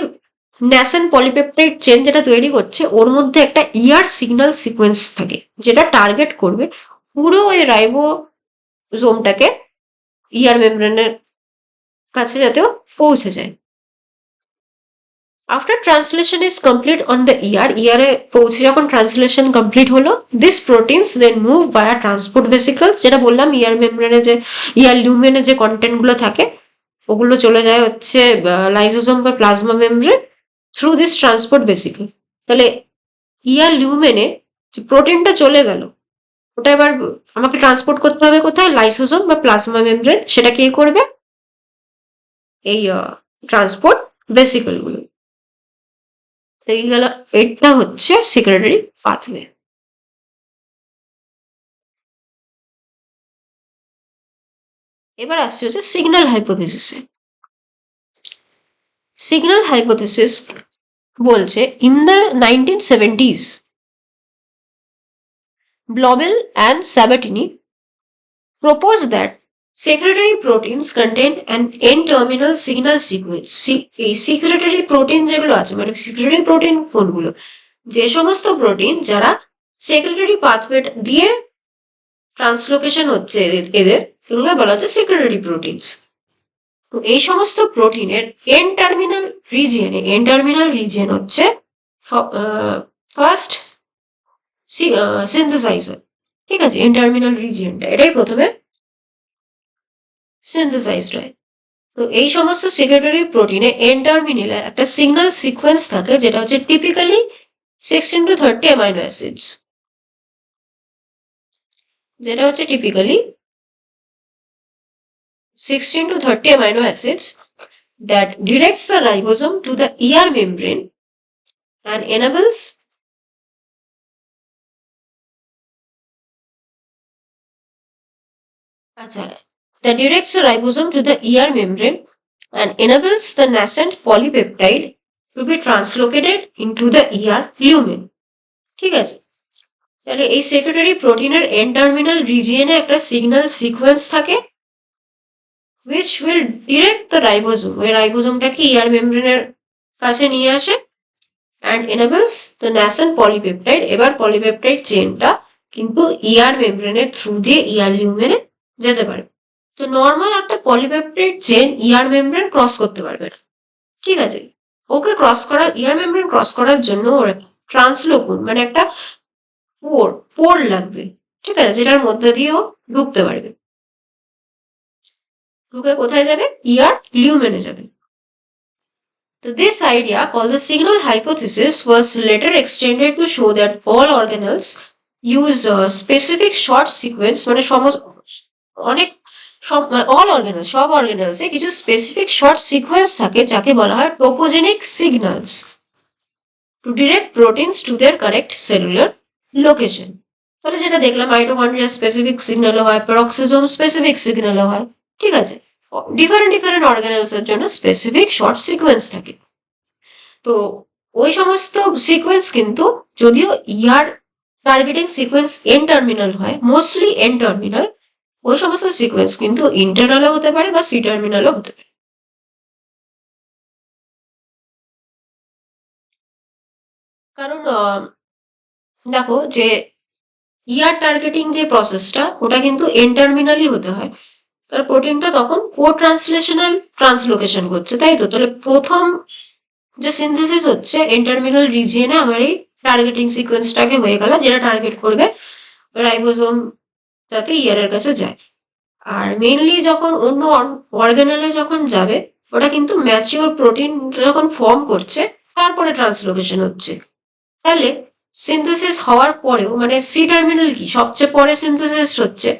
ন্যাসেন্ট পলিপেপটাইড চেন যেটা তৈরি করছে ওর মধ্যে একটা ইআর সিগন্যাল সিকোয়েন্স থাকে যেটা টার্গেট করবে পুরো ওই রাইবোসোমটাকে ইআর মেমব্রেনের কাছে যাতেও পৌঁছে যায়। After translation is complete on the ইয়ারে পৌঁছে যখন ট্রান্সলেশন কমপ্লিট হলো, দিস প্রোটিনস দেন মুভ বায়া ট্রান্সপোর্ট ভেসিকলস, যেটা বললাম ইআর মেমব্রেনে যে ইআর লিউমেনে যে কন্টেন্টগুলো থাকে ওগুলো চলে যায় হচ্ছে লাইসোসোম বা plasma membrane through this transport vesicle. তাহলে ইআর লিউমেনে যে প্রোটিনটা চলে গেল ওটা এবার আমাকে ট্রান্সপোর্ট করতে হবে কোথায়, লাইসোসোম বা প্লাজমা মেমব্রেন, সেটা কে করবে, এই ট্রান্সপোর্ট ভেসিকল গুলো। এই গেল, এটা হচ্ছে সিক্রেটারি পাথওয়ে। এবার আসছে হচ্ছে সিগন্যাল হাইপোথিসিসে। সিগন্যাল হাইপোথিসিস বলছে in the 1970s Blobel and Sabatini proposed that secretory proteins contain an N-terminal signal sequence। এই সিক্রেটারি প্রোটিন যেগুলো আছে, মানে সিক্রেটারি প্রোটিন কোনগুলো, যে সমস্ত প্রোটিন যারা সেক্রেটারি পাথওয়ে দিয়ে ট্রান্সলোকেশন হচ্ছে এদের, এগুলো বলা হচ্ছে সেক্রেটারি প্রোটিনস। তো এই সমস্ত প্রোটিনের এন টার্মিনাল রিজিয়ন হচ্ছে ফার্স্ট সিনথেসাইজার, ঠিক আছে। এন টার্মিনাল রিজিয়নটা এটাই প্রথমে সিনথেসাইজড হয়। তো এই সমস্ত সেক্রেটারি প্রোটিনে এন টার্মিনালে একটা সিগন্যাল সিকোয়েন্স থাকে যেটা হচ্ছে টিপিক্যালি 16 to 30 অ্যামাইনো অ্যাসিডস, যেটা হচ্ছে typically 16 to 30 amino acids that directs the ribosome to the ER membrane and enables that directs the ribosome to the ER membrane and enables the nascent polypeptide to be translocated into the ER lumen, ঠিক আছে। তাহলে এই secretary প্রোটিনের N terminal রিজিয়নে একটা signal sequence থাকে which will direct the ribosome, ওই রাইবোসোমটাকে ER মেমব্রেনের কাছে নিয়ে আসে and enables the nascent polypeptide, এবার পলিপেপটাইড চেনটা কিন্তু ER মেমব্রেনের থ্রু দিয়ে ER লিউমেনে যেতে পারে। তো নর্মাল একটা polypeptide chain ER membrane cross করতে পারবে না, ঠিক আছে। ওকে ক্রস করা, ER মেমব্রেন ক্রস করার জন্য ওর ট্রান্সলোকুন মানে একটা পোর লাগবে, ঠিক আছে, যেটার মধ্যে দিয়েও ঢুকতে পারবে। ঢুকে কোথায় যাবে, ER লিউমেনে যাবে। So this idea, called the signal hypothesis, was later extended to show that all organelles use a specific short sequence, মানে অনেক all organelles, সব organelles এ কিছু specific short sequence থাকে যাকে বলা হয় topogenic signals to direct proteins to their correct cellular location। তাহলে যেটা দেখলাম মাইটোকন্ড্রিয়া স্পেসিফিক সিগন্যালও হয়, পেরক্সিসোম স্পেসিফিক সিগন্যালও হয়, ঠিক আছে। ডিফারেন্ট অর্গানেলস এর জন্য স্পেসিফিক শর্ট সিকোয়েন্স থাকে। তো ওই সমস্ত সিকোয়েন্স কিন্তু যদিও ইয়ার টার্গেটিং সিকোয়েন্স এন টার্মিনাল হয়, মোস্টলি এন টার্মিনাল, ওই সমস্ত সিকোয়েন্স কিন্তু ইন্টারনালও হতে পারে বা সি টার্মিনালও হতে পারে। কারণ দেখো যে ইয়ার টার্গেটিং যে প্রসেসটা ওটা কিন্তু এন টার্মিনালই হতে হয়, তার প্রোটিনটা তখন কো ট্রান্সলেশনাল ট্রান্সলোকেশন করছে, তাই তো। তাহলে প্রথম যে সিনথেসিস হচ্ছে এন টার্মিনাল রিজিয়নে আমার এই টার্গেটিং সিকোয়েন্সটাকে হয়ে গেল, যেটা টার্গেট করবে রাইবোজোম যাতে ইয়ারের কাছে যায়। আর মেইনলি যখন অন্য অর্গানেলে যখন যাবে, ওটা কিন্তু ম্যাচিওর প্রোটিন যখন ফর্ম করছে তারপরে ট্রান্সলোকেশন হচ্ছে। তাহলে সিনথেসিস হওয়ার পরেও মানে সি টার্মিনাল কি সবচেয়ে পরে সিনথেসিস হচ্ছে,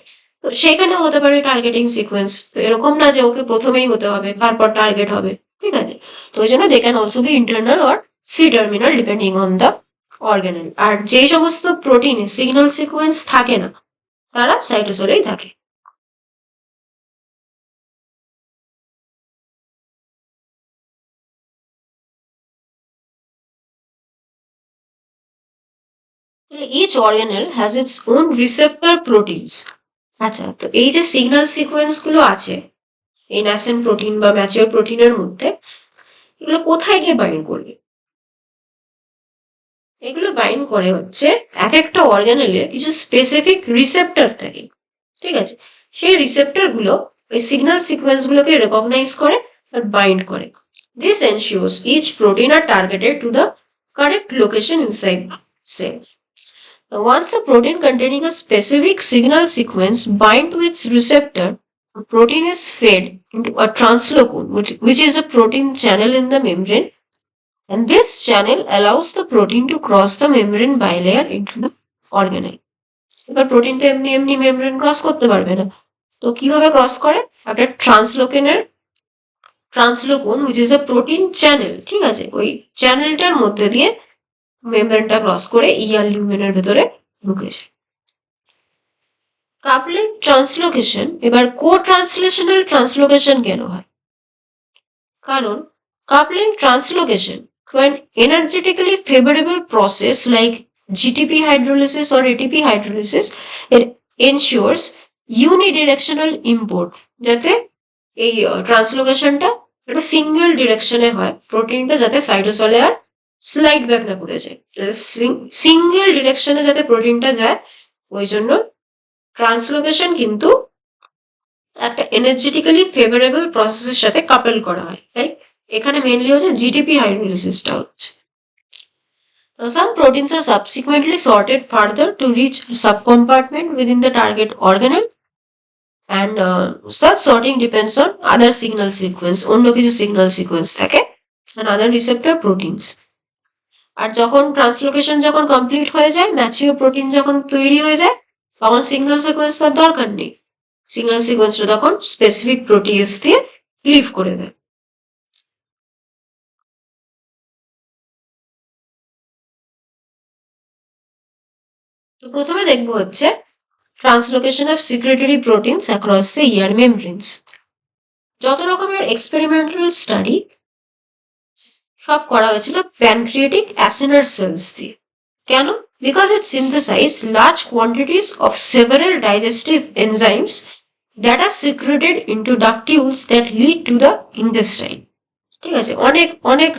তো সেখানে হতে পারে টার্গেটিং সিকোয়েন্স। তো এরকম না যে ওকে প্রথমেই হতে হবে তারপর টার্গেট হবে, ঠিক আছে। তো ওই জন্য they can also be internal or C terminal depending on the organelle. আর যে সমস্ত প্রোটিনে সিগন্যাল সিকোয়েন্স থাকে না তারা সাইটোসোলেই থাকে। Each organelle has its own receptor proteins. আচ্ছা, তো এই যে সিগন্যাল সিকোয়েন্স গুলো আছে এই ন্যাসেন্ট প্রোটিন বা ম্যাচিওর প্রোটিনের মধ্যে, এগুলো কোথায় গিয়ে বাইন্ড করবে? এগুলো বাইন্ড করে হচ্ছে এক একটা অর্গানেলে কিছু স্পেসিফিক রিসেপ্টর থাকে, ঠিক আছে। সেই রিসেপ্টর গুলো ওই সিগন্যাল সিকোয়েন্স গুলোকে রেকগনাইজ করে আর বাইন্ড করে। This ensures each protein are targeted to the correct location inside cell. Once a protein containing a specific signal sequence bind to its receptor, the protein is fed into a translocon, which is a protein channel in the membrane, and this channel allows the protein to cross the membrane bilayer into the organelle. এবার protein তো এমনি এমনি membrane cross করতে পারবে না, তো কিভাবে cross করে? একটা ট্রান্সলোকন which is a protein channel, ঠিক আছে, ওই চ্যানেলটার মধ্যে দিয়ে মেমব্রেনটা ক্রস করে ইয়ার লিউমেনের ভেতরে ঢুকে যায়। কাপলিং ট্রান্সলোকেশন, এবার কো ট্রান্সলেশনাল ট্রান্সলোকেশন কেন হয়? কারণ coupling translocation to an energetically favorable process like GTP hydrolysis or ATP hydrolysis, it ensures unidirectional import, যাতে এই ট্রান্সলোকেশনটা একটা সিঙ্গেল ডিরেকশনে হয়, প্রোটিনটা যাতে সাইটোসলে আর স্লাইড ব্যাক না করে যায়, সিঙ্গেল ডিরেকশনে যাতে প্রোটিনটা যায়, ওই জন্য ট্রান্সলোকেশন কিন্তু একটা এনার্জেটিক্যালি ফেভারেবল প্রসেসের সাথে কাপল করা হয়, তাই এখানে মেইনলি হচ্ছে জিটিপি হাইড্রোলিসিসটা হচ্ছে। Some proteins are subsequently sorted further to reach a subcompartment within the target organelle, and such sorting depends on other signal sequence, অন্য কিছু signal sequence থাকে and other receptor proteins. আর যখন ট্রান্সলোকেশন যখন complete হয়ে যায়, mature protein যখন তৈরি হয়ে যায়, তখন সিগন্যাল সিকোয়েন্স তার দরকার নেই, সিগন্যাল সিকোয়েন্সটা তখন স্পেসিফিক প্রোটিয়েস দিয়ে লিভ করে দেয়। তো প্রথমে দেখবো হচ্ছে translocation of secretory proteins across the ER membranes. যত রকমের এক্সপেরিমেন্টাল স্টাডি সব করা হয়েছিল প্যানক্রিয়েটিক অ্যাসিনার সেলস দিয়ে। কেন? Because it synthesize large quantities of several digestive enzymes that are secreted into ductules that lead to the intestine. ঠিক আছে, অনেক অনেক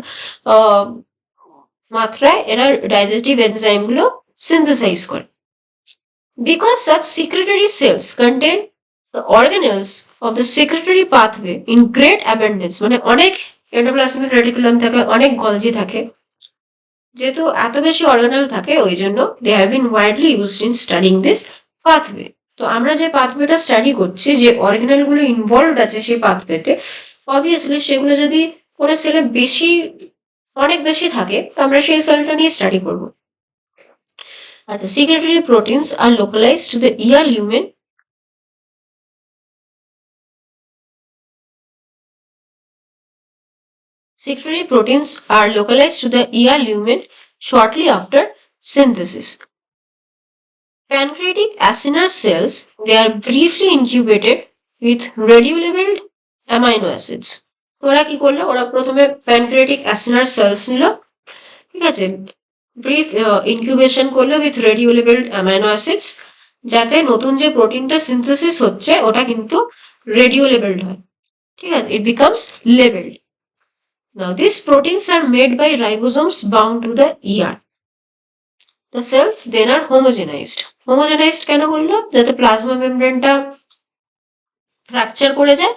মাত্রায় এরা ডাইজেস্টিভ এনজাইমগুলো সিনথেসাইজ করে। Because such secretory cells contain the organelles of the secretory pathway in great abundance, মানে অনেক এন্ডোপ্লাজমিক রেটিকুলাম থাকে, অনেক গলজি থাকে, যেহেতু এত বেশি অর্গানেল থাকে ওই জন্য they have been widely used in studying this pathway. তো আমরা যে পাথওয়েটা স্টাডি করছি, যে অর্গানেল গুলো ইনভলভড আছে সেই পাথওয়েতে, অবভিয়াসলি সেগুলো যদি কোনো সেলে বেশি অনেক বেশি থাকে তো আমরা সেই সেলটা নিয়ে স্টাডি করবো। আচ্ছা, secretory proteins are localized to the ear lumen. Secretory proteins are localized to the ear lumen shortly after synthesis. Pancreatic acinar cells, they are briefly incubated with radiolabeled amino acids. ওরা কি করলো? ওরা প্রথমে pancreatic acinar sales নিল, ঠিক আছে, brief incubation করলো with radio labelled amino acids, যাতে নতুন যে প্রোটিনটা সিনথেসিস হচ্ছে ওটা কিন্তু রেডিও লেবেলড হয়, ঠিক আছে, it becomes labelled. Now this proteins are made by ribosomes bound to the ER. The cells then are homogenized. Homogenized কেন করলো? যাতে প্লাজমা মেমব্রেনটা ফ্র্যাকচার করে যায়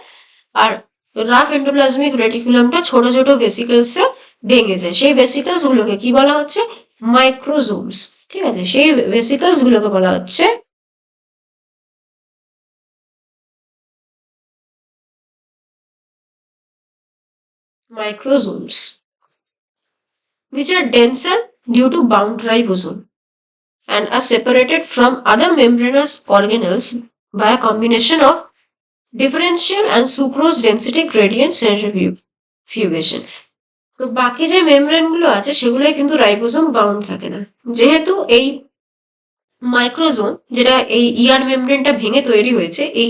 আর রাফ এন্ডোপ্লাজমিক রেটিকুলামটা ছোট ছোট ভেসিকলসে ভেঙে যায়। সেই ভেসিকলস গুলোকে কি বলা হচ্ছে? মাইক্রোজোমস, ঠিক আছে, সেই ভেসিকলস গুলোকে বলা হচ্ছে microsomes, which are denser due to bound ribosome and are separated from other membranous organelles by a combination of differential and sucrose density gradient centrifugation. তো বাকি যে মেমব্রেন গুলো আছে সেগুলোই কিন্তু রাইবোসোম বাউন্ড থাকে না, যেহেতু এই মাইক্রোজোম যেটা এই ইয়ার মেমব্রেনটা ভেঙে তৈরি হয়েছে, এই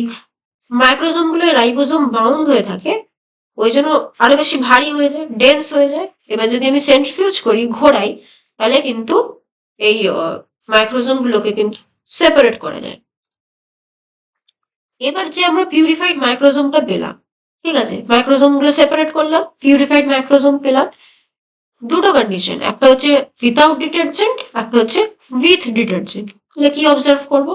মাইক্রোজোম গুলো রাইবোসোম বাউন্ড হয়ে থাকে, ওই জন্য আরো বেশি ভারী হয়ে যায়, ডেন্স হয়ে যায়। এবার যদি আমি সেন্ট্রিফিউজ করি, ঘোরাই, তাহলে কিন্তু এই মাইক্রোজোম গুলোকে কিন্তু সেপারেট করা যায়। এবার যে আমরা পিউরিফাইড মাইক্রোজোমটা পেলাম, ঠিক আছে, মাইক্রোজোম গুলো সেপারেট করলাম, পিউরিফাইড মাইক্রোজোম পেলাম। দুটো কন্ডিশন, একটা হচ্ছে উইথাউট ডিটারজেন্ট, একটা হচ্ছে উইথ ডিটারজেন্ট। তাহলে কি অবজার্ভ করবো?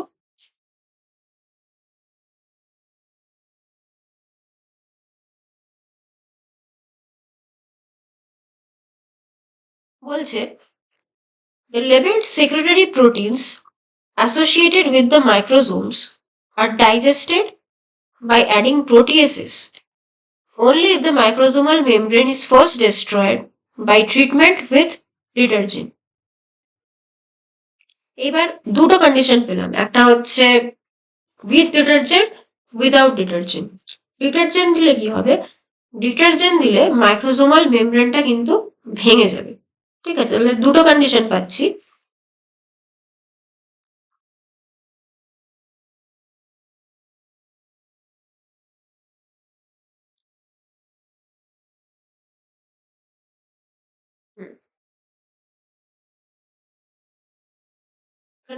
বলছে the labeled secretory proteins associated with the microsomes are digested by adding proteases only if the microsomal membrane is first destroyed by treatment with detergent. এবার দুটো কন্ডিশন পেলাম, একটা হচ্ছে with detergent, without detergent. Detergent দিলে কি হবে? Detergent দিলে মাইক্রোজোমাল মেমব্রেনটা কিন্তু ভেঙে যাবে, ঠিক আছে। তাহলে দুটো কন্ডিশন পাচ্ছি।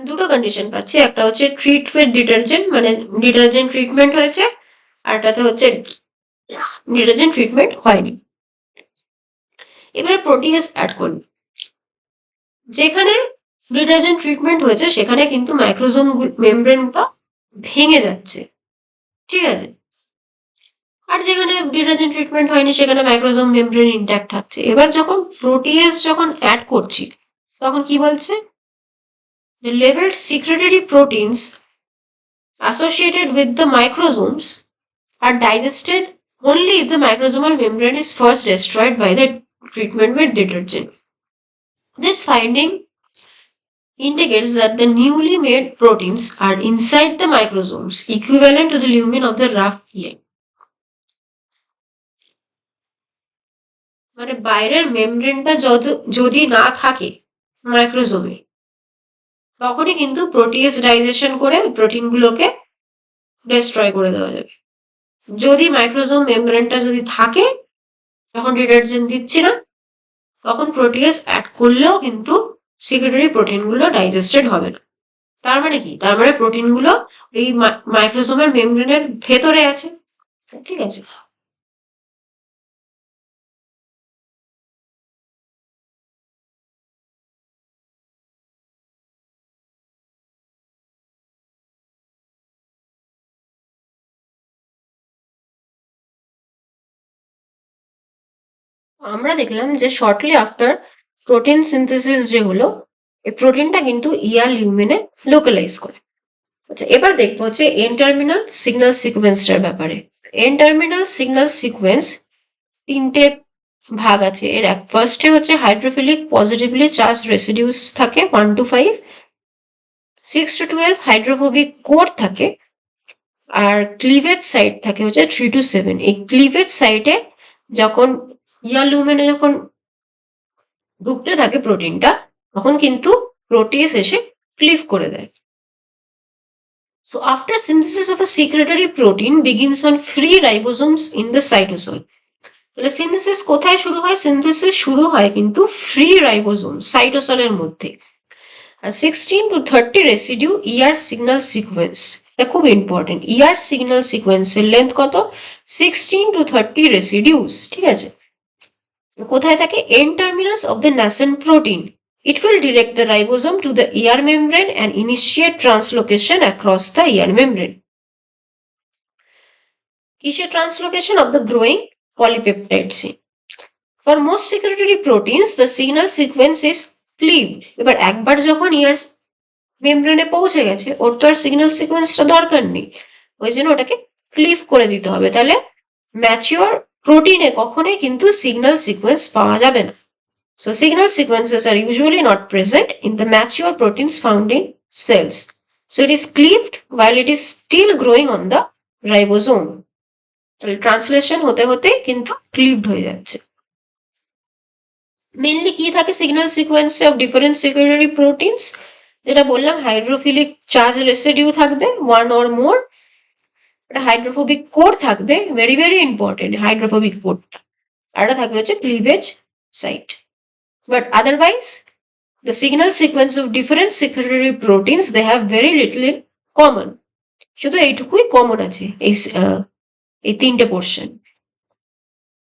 দুটো কন্ডিশন পাচ্ছি, একটা হচ্ছে ট্রিট উইথ ডিটারজেন্ট, মানে ডিটারজেন্ট ট্রিটমেন্ট হয়েছে, আর একটাতে হচ্ছে ডিটারজেন্ট ট্রিটমেন্ট হয়নি। এবারে প্রোটিয়েজ অ্যাড করুন। যেখানে ডিটারজেন্ট ট্রিটমেন্ট হয়েছে সেখানে কিন্তু মাইক্রোজোম মেমব্রেনটা ভেঙে যাচ্ছে, ঠিক আছে। আর যেখানে ডিটারজেন্ট ট্রিটমেন্ট হয়নি সেখানে মাইক্রোজোম মেমব্রেন ইনট্যাক্ট থাকছে। এবার যখন প্রোটিয়েজ যখন অ্যাড করছি তখন কি বলছে? The labeled secretory proteins associated with the microsomes are digested only if the microsomal membrane is first destroyed by the treatment with detergent. This finding indicates that the newly made proteins are inside the microsomes, equivalent to the lumen of the rough EM. মানে বাইরের মেমব্রেনটা যদি না থাকে মাইক্রোজোমে, তখনই কিন্তু protease digestion করে প্রোটিনগুলোকে destroy করে দেওয়া যাবে। যদি মাইক্রোজোম মেমব্রেনটা যদি থাকে, যখন ডিটারজেন্ট দিচ্ছি না, তখন প্রোটিয়েজ অ্যাড করলেও কিন্তু সিক্রেটরি প্রোটিনগুলো ডাইজেস্টেড হবে না। তার মানে কি? তার মানে প্রোটিনগুলো এই মাইক্রোজোমের মেমব্রেনের ভেতরে আছে, ঠিক আছে। আমরা দেখলাম যে শর্টলি আফটার প্রোটিন সিনথেসিস যে হলো, এই প্রোটিনটা কিন্তু ইয়ার লিউমেনে লোকালাইজ করে। আচ্ছা, এবার দেখবো হচ্ছে এন টার্মিনাল সিগন্যাল সিকোয়েন্সটার ব্যাপারে। এন টার্মিনাল সিগন্যাল সিকোয়েন্স তিনটে ভাগ আছে। এর ফার্স্টে হচ্ছে হাইড্রোফিলিক পজিটিভলি চার্জ রেসিডিউস থাকে 1 to 5, 6 to 12 হাইড্রোফোবিক কোর থাকে, আর ক্লিভেজ সাইট থাকে হচ্ছে 3 to 7। এই ক্লিভেজ সাইটে যখন ইয়ার লুমেনে যখন ঢুকতে থাকে প্রোটিনটা, তখন কিন্তু প্রোটিয়েজ এসে ক্লিভ করে দেয়। So after synthesis of a secretory protein begins on free ribosomes in the cytosol. তাহলে সিনথেসিস কোথায় শুরু হয়? সিনথেসিস শুরু হয় কিন্তু ফ্রি রাইবোসোম সাইটোসলের মধ্যে। আর 16 to 30 residue year signal sequence, এটা খুব ইম্পর্টেন্ট। ইয়ার সিগন্যাল সিকোয়েন্সের লেন্থ কত? 16 to 30 রেসিডিউস, ঠিক আছে। কোথায় থাকে? N terminus of the nascent protein. It will direct the ribosome to the ER membrane and initiate translocation across the ER membrane. কিসের translocation? Of the growing polypeptide chain. For most secretory proteins, the signal sequence is cleaved. এবার একবার যখন ER মেমব্রেনে পৌঁছে গেছে, ওর তো আর signal সিকোয়েন্সটা দরকার নেই, ওই জন্য ওটাকে ক্লিভ করে দিতে হবে। তাহলে ম্যাচিওর প্রোটিনে কখনোই কিন্তু সিগন্যাল সিকোয়েন্স পাওয়া যাবে না। So signal sequences are usually not present in the mature proteins found in cells. So it is cleaved while it is still growing on the ribosome. তাহলে ট্রান্সলেশন হতে হতে কিন্তু ক্লিভড হয়ে যাচ্ছে। মেনলি কি থাকে সিগন্যাল সিকোয়েন্সে অফ ডিফারেন্ট সেক্রেটারি প্রোটিনস, যেটা বললাম হাইড্রোফিলিক চার্জ রেসিডিউ থাকবে ওয়ান অর মোর, একটা হাইড্রোফোবিক কোড থাকবে, ভেরি ভেরি ইম্পর্টেন্ট হাইড্রোফোবিক কোডটা, আর একটা থাকবে হচ্ছে cleavage site. But otherwise the signal sequence of different secretory proteins they have very little in common. শুধু এইটুকুই কমন আছে এই তিনটে portion.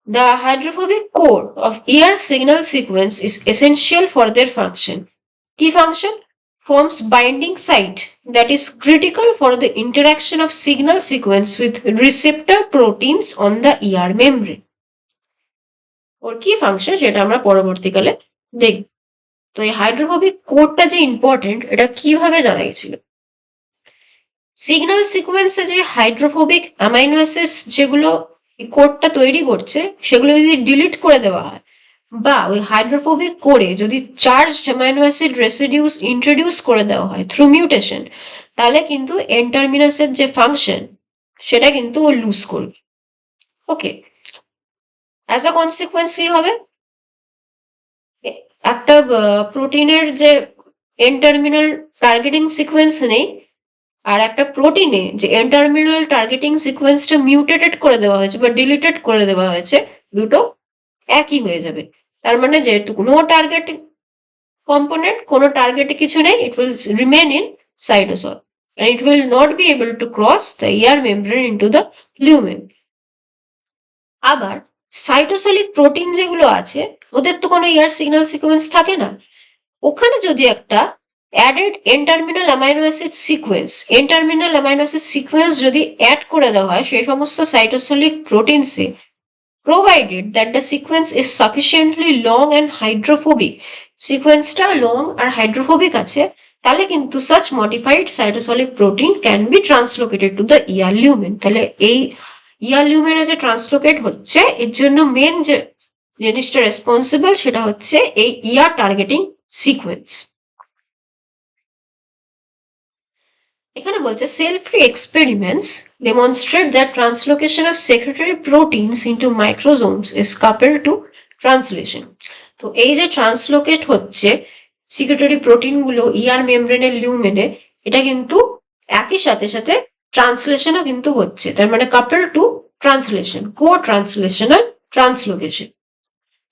The hydrophobic core of ER signal sequence is essential for their function. Key function forms binding site that is critical for the interaction of signal sequence with receptor proteins on the ER membrane. ওর কি function সেটা আমরা পরবর্তীকালে দেখব। তো এই hydrophobic কোডটা যে important এটা কিভাবে জানা গেছিল? সিগন্যাল সিকোয়েন্সে যে হাইড্রোফোবিক অ্যামাইনো অ্যাসিডস যেগুলো এই কোডটা তৈরি করছে সেগুলো যদি ডিলিট করে দেওয়া হয় বা ওই হাইড্রোফোবিক কোডে যদি charge amino acid residues introduce করে দেওয়া হয় থ্রু মিউটেশন, তাহলে কিন্তু এন টার্মিনাসের যে ফাংশন সেটা কিন্তু ও লুজ করবে। ওকে, অ্যাজ আ কনসিকুয়েন্স কি হবে? একটা প্রোটিনের যে এন টার্মিনাল টার্গেটিং সিকোয়েন্স নেই আর একটা প্রোটিনে যে এন টার্মিনাল টার্গেটিং সিকোয়েন্সটা মিউটেটেড করে দেওয়া হয়েছে বা ডিলিটেড করে দেওয়া হয়েছে, দুটো একই হয়ে যাবে। তার মানে যেহেতু কোনো টার্গেট কম্পোনেন্ট, কোনো টার্গেটে কিছু নেই, it will remain in cytosol and it will not be able to cross the ER membrane into the lumen. আবার সাইটোসলিক প্রোটিন যেগুলো আছে ওদের তো কোনো ER সিগন্যাল সিকোয়েন্স থাকে না, ওখানে যদি একটা added N terminal amino acid sequence, N terminal amino acid sequence যদি অ্যাড করে দেওয়া হয় সেই সমস্ত সাইটোসলিক প্রোটিনসে, provided that the sequence is sufficiently long and hydrophobic, সিকোয়েন্সটা লং আর হাইড্রোফোবিক আছে, তাহলে কিন্তু such modified cytosolic protein can be translocated to the ER lumen. তাহলে এই ER lumen যে ট্রান্সলোকেট হচ্ছে এর জন্য মেন যে জিনিসটা রেসপন্সিবল সেটা হচ্ছে এই ER টার্গেটিং সিকোয়েন্স। এখানে বলছে cell free experiments demonstrate that translocation of secretory proteins into microsomes is coupled to translation. তো এই যে ট্রান্সলোকেট হচ্ছে সিক্রেটরি প্রোটিনগুলো ER মেমব্রেনের লিউমেনে, এটা কিন্তু একই সাথে সাথে ট্রান্সলেশনও কিন্তু হচ্ছে, তার মানে কাপেল টু ট্রান্সলেশন, কো ট্রান্সলেশনাল ট্রান্সলোকেশন।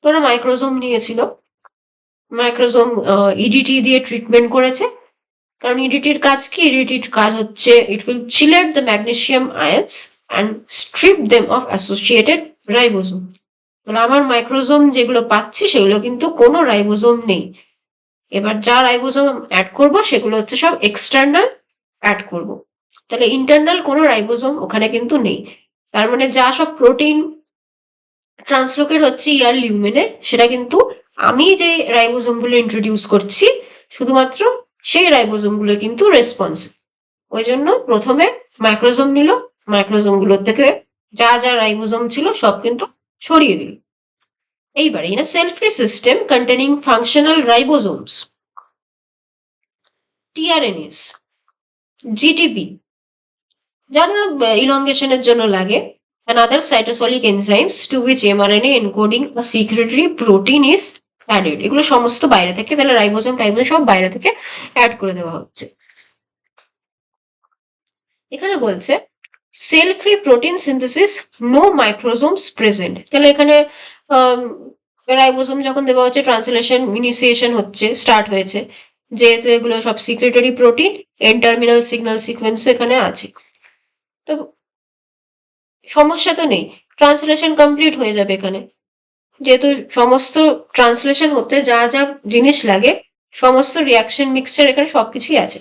তোরা মাইক্রোজোম নিয়েছিল, মাইক্রোজোম ইডিটি দিয়ে ট্রিটমেন্ট করেছে, কারণ ইডিটির কাজ কি? ইডিটির কাজ হচ্ছে it will Sylhet the magnesium আয়ন্স and strip them of associated ribosome. তাহলে আমার মাইক্রোজোম যেগুলো পাচ্ছি সেগুলো কিন্তু কোনো রাইবোজোম নেই। এবার যা রাইবোজোম অ্যাড করব সেগুলো হচ্ছে সব এক্সটার্নাল অ্যাড করব, তাহলে ইন্টারনাল কোনো রাইবোজোম ওখানে কিন্তু নেই। তার মানে যা সব প্রোটিন ট্রান্সলোকেট হচ্ছে ER লিউমেনে সেটা কিন্তু আমি যে রাইবোজোমগুলো ইন্ট্রোডিউস করছি শুধুমাত্র সেই রাইবোজোমগুলো কিন্তু রেসপন্স। ওই জন্য প্রথমে মাইক্রোজোম নিল, মাইক্রোজোমগুলোর থেকে যা যা রাইবোজোম ছিল সব কিন্তু সরিয়ে দিল। এইবার in a cell free system containing functional ribosomes, tRNAs, GTP যারা ইলংগেশনের জন্য লাগে, and other cytosolic enzymes to which mRNA encoding a secretory protein is added. এগুলো সমস্ত বাইরে থেকে, তাহলে রাইবোজোম টাইবোজোম সব বাইরে থেকে অ্যাড করে দেওয়া হচ্ছে। এখানে বলছে cell free protein synthesis, no microsomes present. তাহলে এখানে রাইবোজোম যখন দেওয়া হচ্ছে ট্রান্সলেশন ইনিশিয়েশন হচ্ছে, স্টার্ট হয়েছে, যেহেতু এগুলো সব secretory protein, N terminal signal sequence এখানে আছে, তো সমস্যা তো নেই, ট্রান্সলেশন কমপ্লিট হয়ে যাবে এখানে, যেহেতু সমস্ত ট্রান্সলেশন হতে যা যা জিনিস লাগে সমস্ত রিয়াকশন মিক্সচার এখানে সবকিছুই আছে,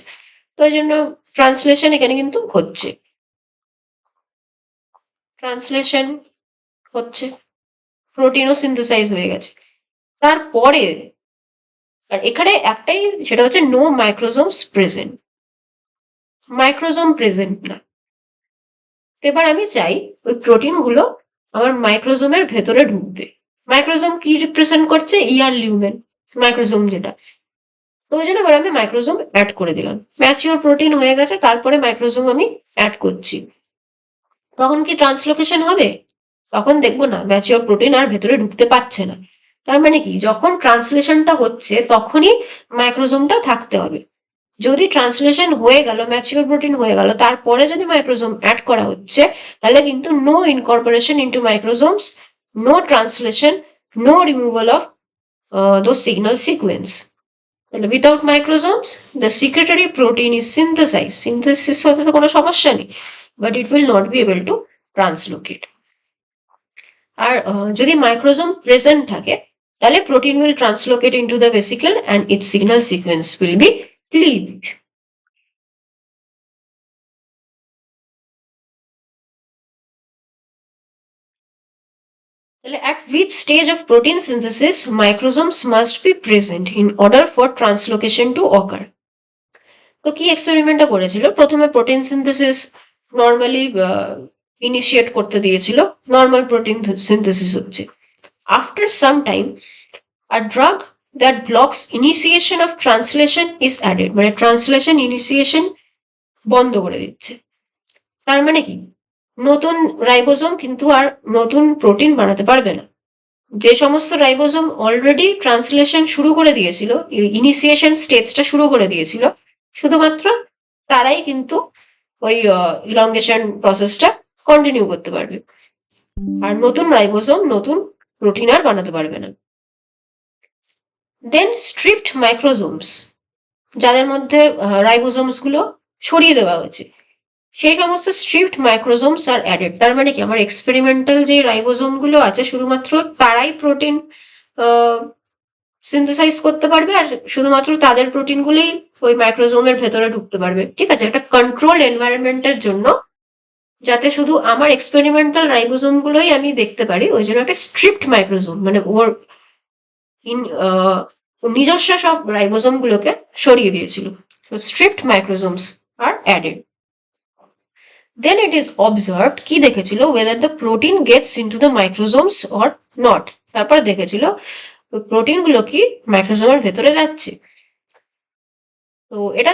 তো ওই জন্য ট্রান্সলেশন এখানে কিন্তু হচ্ছে, ট্রান্সলেশন হচ্ছে, প্রোটিনও সিনথেসাইজ হয়ে গেছে। তারপরে আর এখানে একটাই, সেটা হচ্ছে নো মাইক্রোজোমস প্রেজেন্ট, মাইক্রোজোম প্রেজেন্ট না। এবার আমি চাই ওই প্রোটিনগুলো আমার মাইক্রোজোমের ভেতরে ঢুকবে। মাইক্রোজোম কি রিপ্রেজেন্ট করছে? ইয়ার লিউমেন মাইক্রোজোম যেটা। তো ওই জন্য এবার আমি মাইক্রোজোম অ্যাড করে দিলাম। ম্যাচিওর প্রোটিন হয়ে গেছে, তারপরে মাইক্রোজোম আমি অ্যাড করছি। তখন কি ট্রান্সলোকেশন হবে? তখন দেখবো না, ম্যাচিওর প্রোটিন আর ভেতরে ঢুকতে পারছে না। তার মানে কি, যখন ট্রান্সলেশনটা হচ্ছে তখনই মাইক্রোজোমটা থাকতে হবে। যদি ট্রান্সলেশন হয়ে গেল, ম্যাচিওর প্রোটিন হয়ে গেল, তারপরে যদি মাইক্রোজোম অ্যাড করা হচ্ছে, তাহলে কিন্তু no incorporation into microsomes, no translation, no removal of those signal sequence. তাহলে without microsomes the secretory protein is synthesize, synthesis হতে তো কোনো সমস্যা নেই, but it will not be able to translocate. আর যদি মাইক্রোজোম প্রেজেন্ট থাকে, তাহলে protein will translocate into the vesicle and its signal sequence will be cleaved. At which stage of protein synthesis microsomes must be present in order for translocation to occur? তো কি এক্সপেরিমেন্টটা করেছিল? প্রথমে protein synthesis normally initiate করতে দিয়েছিল, normal protein synthesis হচ্ছে। After some time a drug that blocks initiation of translation is added, মানে translation initiation বন্ধ করে দিচ্ছে। তার মানে কি, নতুন রাইবোজোম কিন্তু আর নতুন প্রোটিন বানাতে পারবে না। যে সমস্ত রাইবোজোম অলরেডি ট্রান্সলেশন শুরু করে দিয়েছিল, ইনিশিয়েশন স্টেজটা শুরু করে দিয়েছিল, শুধুমাত্র তারাই কিন্তু ওই ইলংগেশন প্রসেসটা কন্টিনিউ করতে পারবে। আর নতুন রাইবোজোম নতুন প্রোটিন আর বানাতে পারবে না। দেন স্ট্রিপড মাইক্রোজোমস, যাদের মধ্যে রাইবোজোমস গুলো সরিয়ে দেওয়া হয়েছে, সেই সমস্ত স্ট্রিপড মাইক্রোজোমস আর অ্যাডেড। তার মানে কি, আমার এক্সপেরিমেন্টাল যে রাইবোজোম গুলো আছে শুধুমাত্র তারাই প্রোটিন সিনথেসাইজ করতে পারবে, আর শুধুমাত্র তাদের প্রোটিন গুলোই ওই মাইক্রোজোমের ভেতরে ঢুকতে পারবে। ঠিক আছে, একটা কন্ট্রোল এনভায়রনমেন্টের জন্য, যাতে শুধু আমার এক্সপেরিমেন্টাল রাইবোজোম গুলোই আমি দেখতে পারি, ওই জন্য একটা স্ট্রিপড মাইক্রোজোম, মানে ওর নিজস্ব সব রাইবোজোম গুলোকে সরিয়ে দিয়েছিল। Stripped microsomes are added. Then it is observed, কি দেখেছিল, whether the protein gets into the microsomes or not. তারপর দেখেছিল প্রোটিন গুলো কি মাইক্রোজোমের ভেতরে যাচ্ছে। তো এটা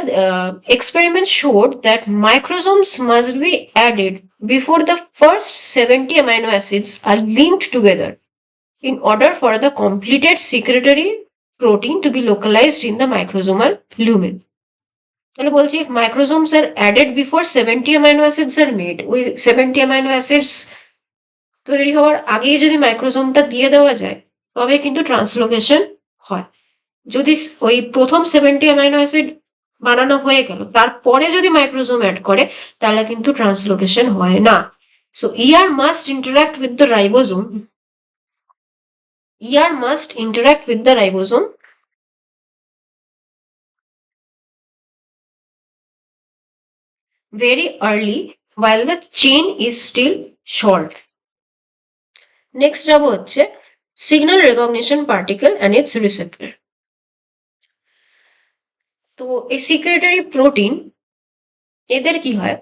experiment showed that microsomes must be added before the first 70 amino acids are linked together in order for the completed secretory protein to be localized in the microsomal lumen. তাহলে বলছি, if microsomes are added before 70 amino acids are made, ওই 70 amino acids তৈরি হওয়ার আগেই যদি মাইক্রোজোমটা দিয়ে দেওয়া যায়, তবে কিন্তু ট্রান্সলোকেশন হয়। যদি ওই প্রথম 70 অ্যামাইনো অ্যাসিড বানানো হয়ে গেল, তারপরে যদি মাইক্রোজোম অ্যাড করে, তাহলে কিন্তু ট্রান্সলোকেশন হয় না। So ER must interact with the ribosome, ER must interact with the ribosome very early while the chain is still short. Next যাবো হচ্ছে signal recognition particle and it's receptor. তো এই সিক্রেটারি প্রোটিন, এদের কি হয়,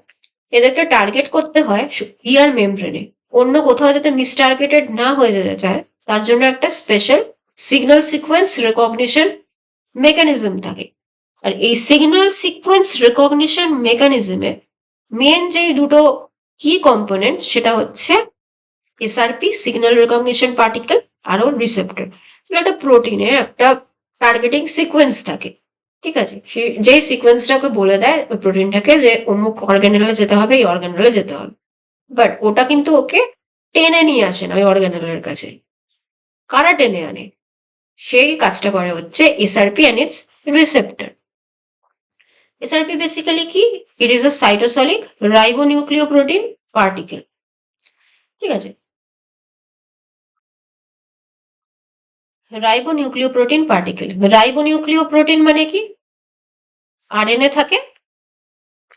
এদেরকে টার্গেট করতে হয় ইয়ার মেমব্রেনে, অন্য কোথাও যাতে মিসটার্গেটেড না হয়ে যেতে চায়, তার জন্য একটা special signal sequence recognition mechanism থাকে। আর এই সিগন্যাল সিকোয়েন্স রেকগনিশন মেকানিজমে মেন যে দুটো কি কম্পোনেন্ট, সেটা হচ্ছে এসআরপি সিগন্যাল রেকগনিশন পার্টিকেল আর রিসেপ্টর। একটা প্রোটিনে একটা টার্গেটিং সিকোয়েন্স থাকে, ঠিক আছে, যেই সিকোয়েন্সটাকে বলে দেয় ওই প্রোটিনটাকে যে অমুক অর্গানেলে যেতে হবে, এই অর্গানেলে যেতে হবে। বাট ওটা কিন্তু ওকে টেনে নিয়ে আসে না ওই অর্গানেলের কাছে। কারা টেনে আনে? সেই কাজটা করে হচ্ছে SRP and it's receptor. SRP basically কি, ইট ইজ আ সাইটোসলিক রাইবোনিউক্লিওপ্রোটিন পার্টিকেল। ঠিক আছে, রাইবোনিউক্লিওপ্রোটিন পার্টিকেল। রাইবোনিউক্লিওপ্রোটিন মানে কি, আরএনএ থাকে,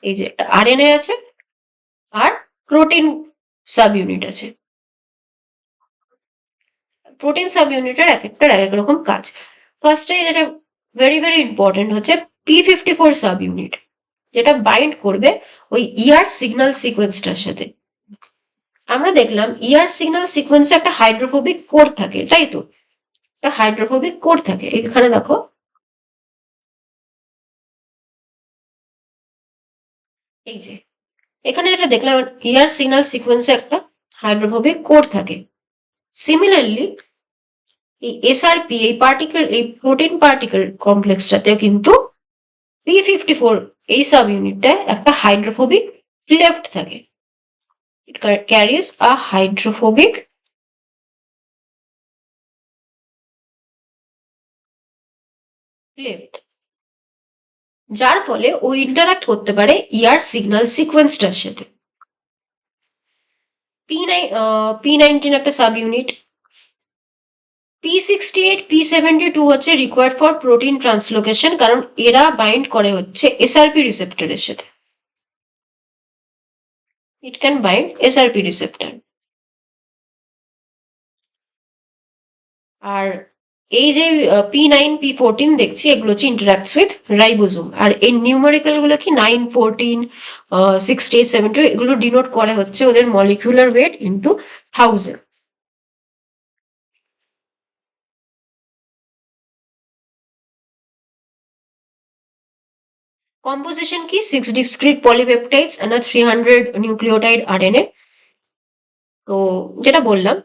এই যে একটা আরএনএ আছে আর প্রোটিন সাব ইউনিট আছে। প্রোটিন সাব ইউনিটের এক একটার এক এক রকম কাজ। ফার্স্টে যেটা ভেরি ভেরি ইম্পর্টেন্ট হচ্ছে P54 সাব ইউনিট, যেটা বাইন্ড করবে ওই ER সিগন্যাল সিকোয়েন্সটার সাথে। আমরা দেখলাম ইয়ার সিগন্যাল সিকোয়েন্সে একটা হাইড্রোফোবিক কোড থাকে, তাই তো? একটা হাইড্রোফোবিক কোড থাকে, এখানে দেখো এই যে এখানে যেটা দেখলাম ইয়ার সিগন্যাল সিকোয়েন্সে একটা হাইড্রোফোবিক কোড থাকে। সিমিলারলি এই এসআরপি এই প্রোটিন পার্টিকেল কমপ্লেক্সটাতেও কিন্তু P54 এই সাব ইউনিটটায় একটা হাইড্রোফোবিক ক্লেফট থাকে। ইট ক্যারিজ আ হাইড্রোফোবিক ক্লেফট, যার ফলে ও ইন্টারাক্ট করতে পারে ইয়ার সিগন্যাল সিকোয়েন্সটার সাথে। P19 একটা সাব ইউনিট, P68 P72 হচ্ছে রিকোয়ার্ড ফর প্রোটিন ট্রান্সলোকেশন, কারণ এরা বাইন্ড করে হচ্ছে এসআরপি রিসেপ্টরের সাথে। It can bind SRP receptor. আর এই যে P9 P14 দেখছি, এগুলো হচ্ছে ইন্টারাক্টস উইথ রাইবোজোম। আর এই নিউমেরিক্যাল গুলো কি 9 14 60 70 এগুলো ডিনোট করে হচ্ছে ওদের মলিকুলার ওয়েট ইন্টু 1000। কম্পোজিশন কি 6 discrete polypeptides and a 300 nucleotide RNA। তো যেটা বললাম,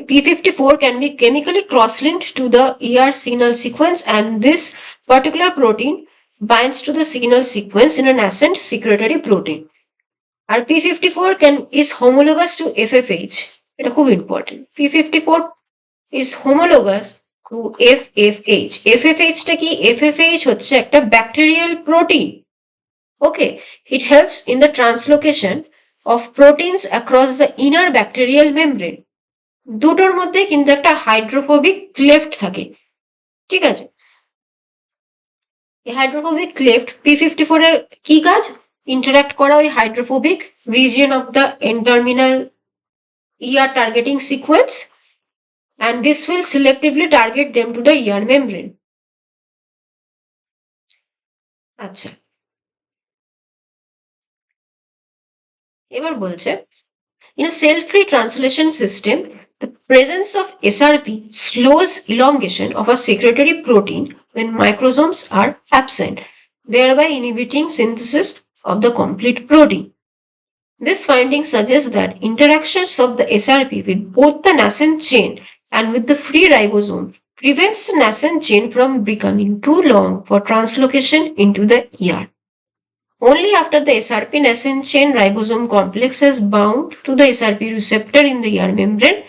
P54 can be chemically cross-linked to the ER signal sequence, and this particular protein binds to the signal sequence in a nascent secretory protein. R P54 is homologous to FFH, এটা খুব important. P54 is homologous to FFH। FFH টা কি? FFH হচ্ছে একটা bacterial protein. Okay, it helps in the translocation of proteins across the inner bacterial membrane। দুটোর মধ্যে কিন্তু একটা হাইড্রোফোবিক ক্লেফট থাকে, ঠিক আছে? এই হাইড্রোফোবিক ক্লেফট P54 এর কি কাজ? ইন্টারাক্ট করা ওই hydrophobic region of the and-terminal ER targeting sequence, and this will selectively target them to the ER membrane। আচ্ছা, এবার বলছে in a cell-free translation system, the presence of SRP slows elongation of a secretory protein when microsomes are absent, thereby inhibiting synthesis of the complete protein। This finding suggests that interactions of the SRP with both the nascent chain and with the free ribosome prevents the nascent chain from becoming too long for translocation into the ER। Only after the SRP nascent chain ribosome complex has bound to the SRP receptor in the ER membrane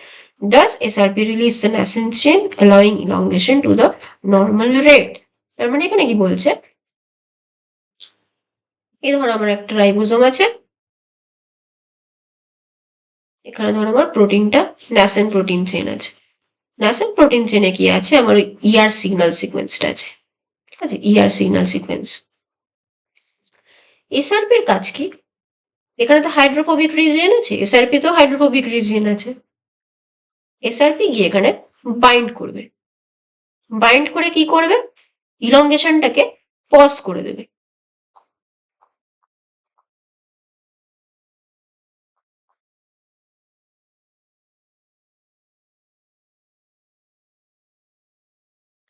does SRP release the nascent chain, allowing elongation to the normal rate। তার মানে এখানে কি বলছে, এই ধরো আমার একটা ribosome আছে, এখানে ধরো আমার প্রোটিনটা ন্যাসেন্ট প্রোটিন চেন আছে। ন্যাসেন্ট প্রোটিন চেনে কি আছে? আমার ওই ER সিগন্যাল সিকোয়েন্সটা আছে, ঠিক আছে? ER signal sequence. এসআরপির কাজ কি? এখানে তো হাইড্রোফোবিক রিজিয়ন আছে, এসআরপি তো হাইড্রোফোবিক রিজিয়ন আছে। এসআরপি গিয়ে এখানে বাইন্ড করবে, বাইন্ড করে কি করবে? ইলংগেশনটাকে পজ করে দেবে।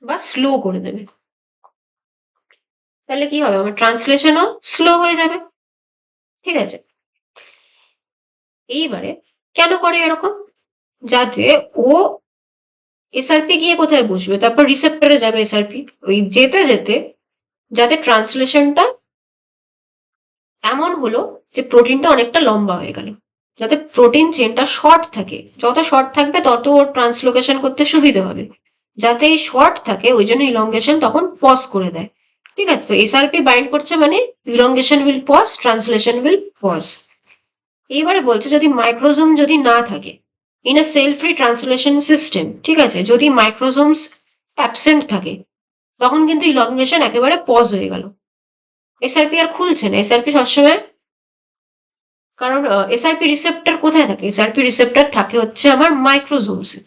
বা স্লো করে দেবে। তাহলে কি হবে? আমার ট্রান্সলেশনও স্লো হয়ে যাবে, ঠিক আছে? এইবারে কেন করে এরকম? যাতে ও এসআরপি গিয়ে কোথায় বসবে, তারপর রিসেপ্টরে যাবে এসআরপি, ওই যেতে যেতে যাতে ট্রান্সলেশনটা এমন হলো যে প্রোটিনটা অনেকটা লম্বা হয়ে গেল, যাতে প্রোটিন চেনটা শর্ট থাকে। যত শর্ট থাকবে তত ওর ট্রান্সলোকেশন করতে সুবিধা হবে। যাতে এই শর্ট থাকে ওই জন্য ইলংগেশন তখন পজ করে দেয়, ঠিক আছে? তো এসআরপি বাইন্ড করছে মানে elongation will pause, translation will pause. এইবারে বলছে যদি মাইক্রোজোম যদি না থাকে in a cell free translation system, ঠিক আছে, যদি মাইক্রোজোমস অ্যাবসেন্ট থাকে তখন কিন্তু ইলংগেশন একেবারে পজ হয়ে গেল। এসআরপি আর খুলছে না, এসআরপি সবসময়, কারণ এসআরপি রিসেপ্টর কোথায় থাকে? এসআরপি রিসেপ্টর থাকে হচ্ছে আমার মাইক্রোজোমসে,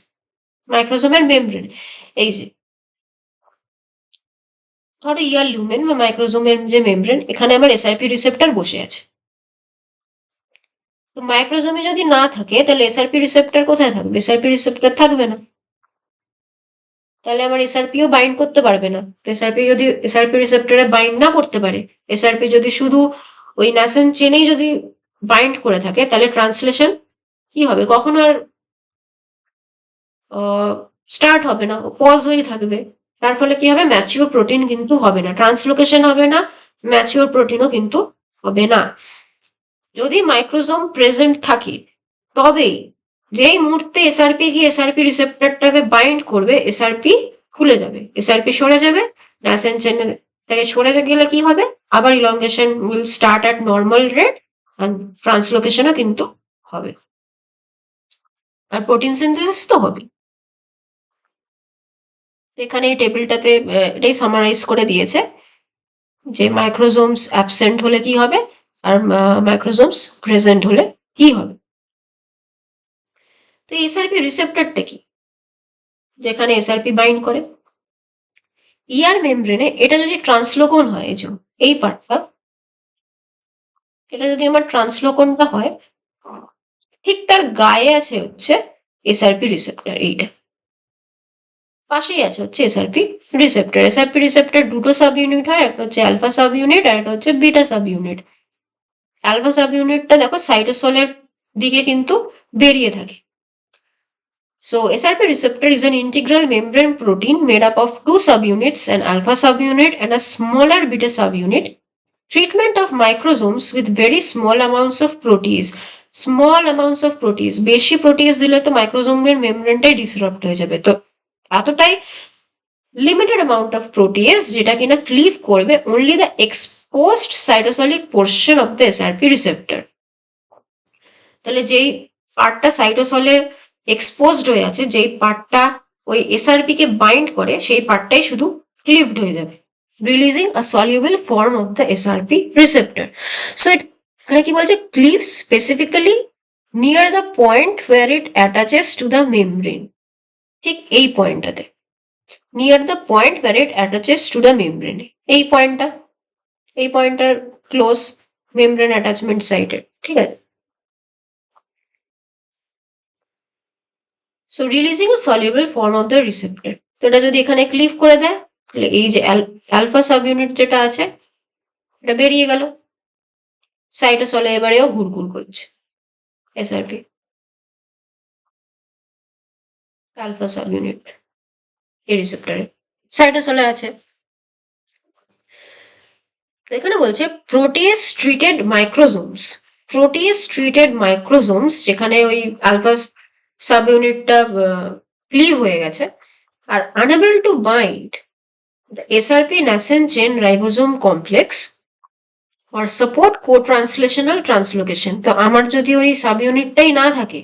মাইক্রোজোমের মেমব্রেন। এই যে ধরো ইয়ার লুমেন বা মাইক্রোজোমের যে মেমব্রেন, এখানে আমার এসআরপি রিসেপ্টর বসে আছে। তো মাইক্রোজোমে যদি না থাকে তাহলে এসআরপি রিসেপ্টর কোথায় থাকবে? এসআরপি রিসেপ্টর থাকবে না, তাহলে আমার এসআরপিও বাইন্ড করতে পারবে না। এসআরপি যদি এসআরপি রিসেপ্টরে বাইন্ড না করতে পারে, এসআরপি যদি শুধু ওই ন্যাসেন্ট চেনেই যদি বাইন্ড করে থাকে, তাহলে ট্রান্সলেশন কি হবে? কখনো আর স্টার্ট হবে না, পজ হয়ে থাকবে। তার ফলে কি হবে? ম্যাচিওর প্রোটিন কিন্তু হবে না, ট্রান্সলোকেশন হবে না, ম্যাচিওর প্রোটিনও কিন্তু হবে না। যদি মাইক্রোজোম প্রেজেন্ট থাকে তবেই, যেই মুহূর্তে এসআরপি গিয়ে এসআরপি রিসেপ্টরটাকে বাইন্ড করবে, এসআরপি খুলে যাবে, এসআরপি সরে যাবে, ন্যাসেন্ট চেনের থেকে সরে গেলে কি হবে? আবার elongation will start at normal rate and ট্রান্সলোকেশনও কিন্তু হবে, আর প্রোটিন সিনথেসিস তো হবে। এখানে এই টেবিলটাতে এটাই সামারাইজ করে দিয়েছে যে মাইক্রোজোমস অ্যাবসেন্ট হলে কি হবে আর মাইক্রোজোমস প্রেজেন্ট হলে কি হবে। তো এসআরপি রিসেপ্টরটা কি? যেখানে এসআরপি বাইন্ড করে ইয়ার মেমব্রেনে, এটা যদি ট্রান্সলোকন হয়, এই যে এই পার্টটা, এটা যদি আমার ট্রান্সলোকনটা হয়, ঠিক তার গায়ে আছে হচ্ছে এসআরপি রিসেপ্টর, এইটা পাশেই আছে হচ্ছে এসআরপি রিসেপ্টর। এসআরপি রিসেপ্টর দুটো সাব ইউনিট হয়, একটা হচ্ছে অ্যালফা সাব ইউনিট আর একটা হচ্ছে বিটা সাব ইউনিট। অ্যালফা সাব ইউনিটটা দেখো সাইটোসলের দিকে কিন্তু বেরিয়ে থাকে। So SRP receptor is an integral membrane protein made up of two subunits, an alpha subunit and a smaller beta subunit. Treatment of microsomes with very small amounts of protease. Small amounts of protease. বেশি protease দিলে তো মাইক্রোজোমের মেমব্রেনটাই disrupt হয়ে যাবে। তো এতটাই limited amount of protease যেটা কিনা ক্লিভ করবে only the exposed cytosolic portion of the SRP receptor. তাহলে যেই পার্টটা সাইটোসলে এক্সপোজড হয়ে আছে, যেই পার্টটা ওই এসআরপি কে বাইন্ড করে, সেই পার্টটাই শুধু ক্লিভড হয়ে যাবে, releasing a soluble form of the SRP receptor. So এখানে কি বলছে? Cleave specifically near the point where it attaches to the membrane. ঠিক এই পয়েন্টটাতে, near the point where it attaches to the membrane, এই পয়েন্টটা, এই পয়েন্টটার ক্লোজ মেমব্রেন অ্যাটাচমেন্ট সাইটে, ঠিক আছে। So releasing a soluble form of the receptor, তো এটা যদি এখানে ক্লিভ করে দেয়, তাহলে এই যে অ্যালফা সাব ইউনিট যেটা আছে এটা বেরিয়ে গেল, সাইটোসলে এবারেও ঘুরঘুর করছে এসআরপি অ্যালফা সাব ইউনিট এই রিসেপ্টরে সাইটোসলে আছে। এখানে বলছে প্রোটিয়েজ ট্রিটেড মাইক্রোজোমস, প্রোটিয়েজ ট্রিটেড মাইক্রোজোমস যেখানে ওই আলফা সাব ইউনিটটা ক্লিভ হয়ে গেছে are unable to bind the SRP nascent chain ribosome complex or support co-translational translocation। তো আমার যদি ওই সাব ইউনিটটাই না থাকে,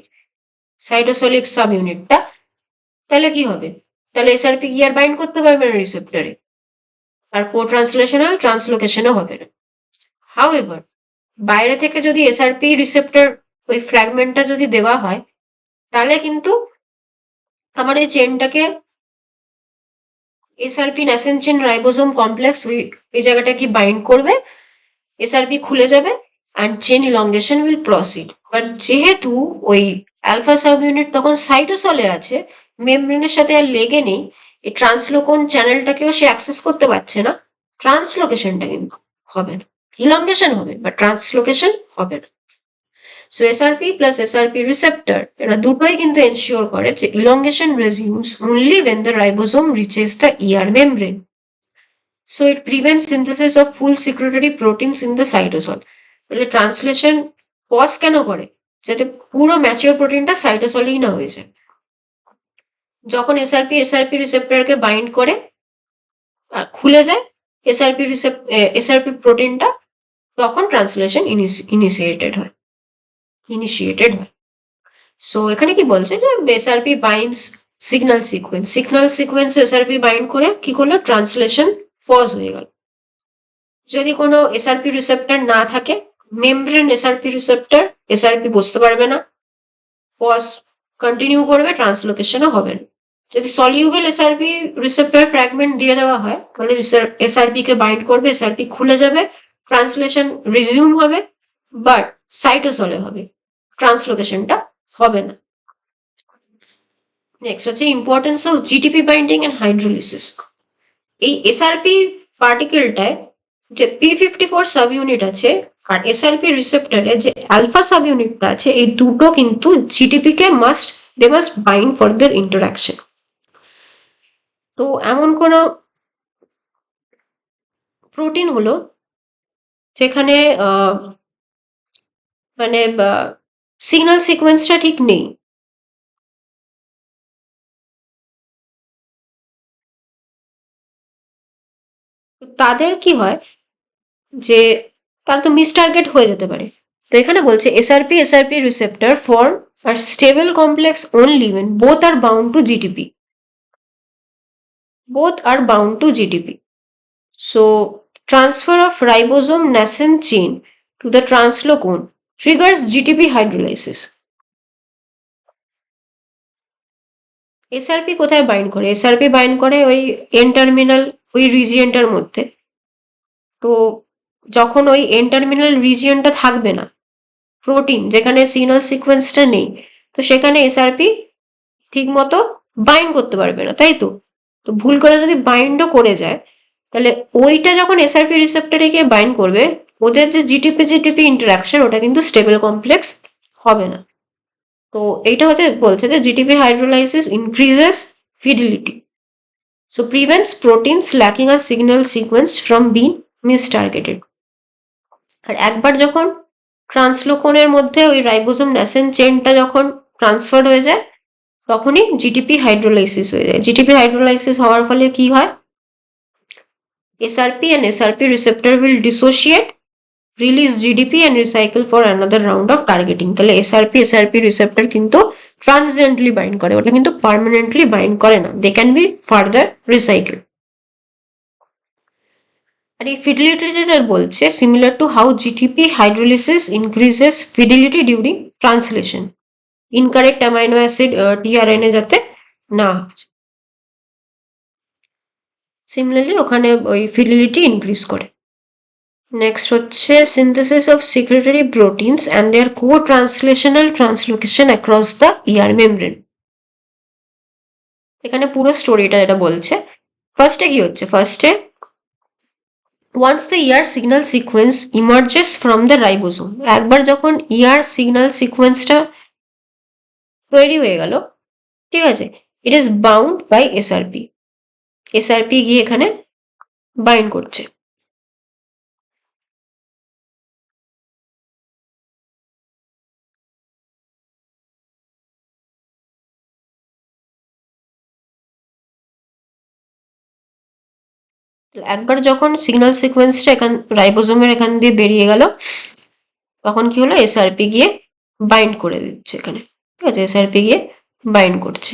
সাইটোসলিক সাব ইউনিটটা, তাহলে কি হবে? তাহলে এসআরপি কি আর বাইন্ড করতে পারবে না রিসেপ্টরে, আর কো-ট্রান্সলেশনাল ট্রান্সলোকেশনও হবে না। হাউএভার বাইরে থেকে যদি এসআরপি রিসেপ্টর ওই ফ্র্যাগমেন্টটা যদি দেওয়া হয়, তাহলে কিন্তু আমার এই চেনটাকে SRP nascent chain ribosome complex ওই জায়গাটা কি বাইন্ড করবে, এসআরপি খুলে যাবে and chain elongation will proceed. But যেহেতু ওই অ্যালফা সাব ইউনিট তখন সাইটোসলে আছে, মেমব্রেনের সাথে আর লেগে নেই, এই ট্রান্সলোকন চ্যানেলটাকেও সে অ্যাক্সেস করতে পারছে না, ট্রান্সলোকেশনটা কিন্তু হবে না, ইলংগেশন হবে বা ট্রান্সলোকেশন হবে না। So SRP plus SRP receptor এরা দুটোই কিন্তু এনশিওর করে যে elongation রেজিউমস only when the ribosome reaches the ER membrane. So it prevents synthesis of full secretory proteins in the cytosol. তাহলে ট্রান্সলেশন পজ কেন করে? যাতে পুরো ম্যাচিওর প্রোটিনটা সাইটোসলেই না হয়ে যায়। যখন এসআরপি রিসেপ্টরকে বাইন্ড করে আর খুলে যায় এসআরপি প্রোটিনটা, তখন ট্রান্সলেশন ইনিশিয়েটেড হয়। সো এখানে কি বলছে যে SRP binds signal sequence SRP bind করে কি করলো? ট্রান্সলেশন পজ হয়ে গেল। যদি কোনো এসআরপি রিসেপ্টর না থাকে, মেমব্রেন এসআরপি রিসেপ্টর, এসআরপি বুঝতে পারবে না, পজ কন্টিনিউ করবে, ট্রান্সলোকেশনও হবে না। যদি সলিউবল এসআরপি রিসেপ্টর ফ্র্যাগমেন্ট দিয়ে দেওয়া হয়, তাহলে এসআরপি কে বাইন্ড করবে, এসআরপি খুলে যাবে, ট্রান্সলেশন রিজিউম হবে, বাট সাইটোসলে হবে। ট্রান্সলোকেশনটা হবে না। নেক্সট হচ্ছে importance of GTP binding and hydrolysis. এই এসআরপি পার্টিকেলটায় যে P54 সাব ইউনিট আছে আর এসআরপি রিসেপ্টরে যে আলফা সাব ইউনিটটা আছে, এই দুটো কিন্তু জিটিপি কে they must bind for their interaction. তো এমন কোনো প্রোটিন হলো যেখানে মানে সিগন্যাল সিকোয়েন্সটা ঠিক নেই, তাদের কি হয় যে তারা তো মিস টার্গেট হয়ে যেতে পারে। তো এখানে বলছে SRP receptor form are stable complex only when both are bound to GTP. Both are bound to GTP. So transfer of ribosome nascent chain to the translocon triggers GTP hydrolysis. SRP কোথায় bind করে? SRP bind করে ওই N terminal ওই রিজিয়নটার মধ্যে। তো যখন ওই N terminal রিজিয়নটা থাকবে না, প্রোটিন যেখানে সিগন্যাল সিকোয়েন্সটা নেই, তো সেখানে এসআরপি ঠিক মতো বাইন্ড করতে পারবে না, তাই তো? তো ভুল করে যদি বাইন্ডও করে যায়, তাহলে ওইটা যখন এসআরপি রিসেপ্টরে গিয়ে বাইন্ড করবে, ওদের যে জিটিপি ইন্টারাকশন ওটা কিন্তু স্টেবল কমপ্লেক্স হবে না। তো এইটা হচ্ছে বলছে যে GTP hydrolysis increases fidelity, so prevents proteins lacking a signal sequence from being mistargeted. আর একবার যখন ট্রান্সলোকনের মধ্যে ওই রাইবোসোম ন্যাসেন্ট চেনটা যখন ট্রান্সফার হয়ে যায়, তখনই জিটিপি হাইড্রোলাইসিস হয়ে যায়। জিটিপি হাইড্রোলাইসিস হওয়ার ফলে কি হয়? SRP and SRP receptor will dissociate, release GDP and recycle for another round of targeting. তাহলে SRP receptor কিন্তু transiently bind করে, ওটা কিন্তু permanently bind করে না, they can be further recycled. আর এই fidelity যেটা বলছে similar to how GTP hydrolysis increases fidelity during translation. Incorrect amino acid tRNA যাতে না হয়, সিমিলারলি ওখানে ওই ফিডিলিটি ইনক্রিজ করে। নেক্সট হচ্ছে synthesis of secretory proteins and their co translational translocation across the ER membrane. এখানে পুরো স্টোরিটা এটা বলছে। ফার্স্টে কি হচ্ছে? ফার্স্টে once the ER signal sequence emerges from the ribosome, একবার যখন ER signal সিকোয়েন্সটা তৈরি হয়ে গেল, ঠিক আছে, it is bound by SRP. SRP গিয়ে এখানে বাইন্ড করছে। একবার যখন সিগন্যাল সিকোয়েন্সটা রাইবোসোমের এখান দিয়ে বেরিয়ে গেল, তখন কি হলো? এসআরপি গিয়ে বাইন্ড করে দিচ্ছে এখানে, ঠিক আছে, এসআরপি গিয়ে বাইন্ড করছে।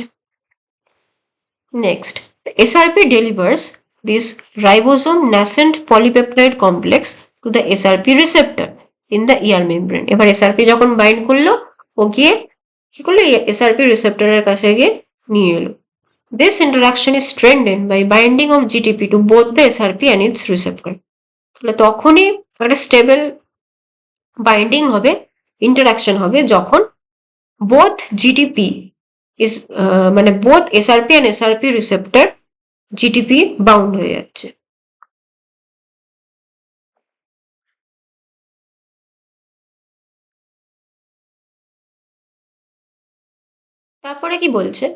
Next, SRP delivers this ribosome nascent polypeptide complex to the SRP receptor in the ER membrane. এবার এসআরপি যখন বাইন্ড করলো, ও গিয়ে কি করলো? এসআরপি রিসেপ্টরের কাছে গিয়ে নিয়ে এলো। This interaction is strengthened by binding of GTP to both the SRP and its receptor. তাহলে তখনই একটা স্টেবল বাইন্ডিং হবে, ইন্টারাকশন হবে, যখন বোথ জিটিপি ইজ মানে both SRP and SRP receptor GTP bound হয়ে যাচ্ছে। তারপরে কি বলছে?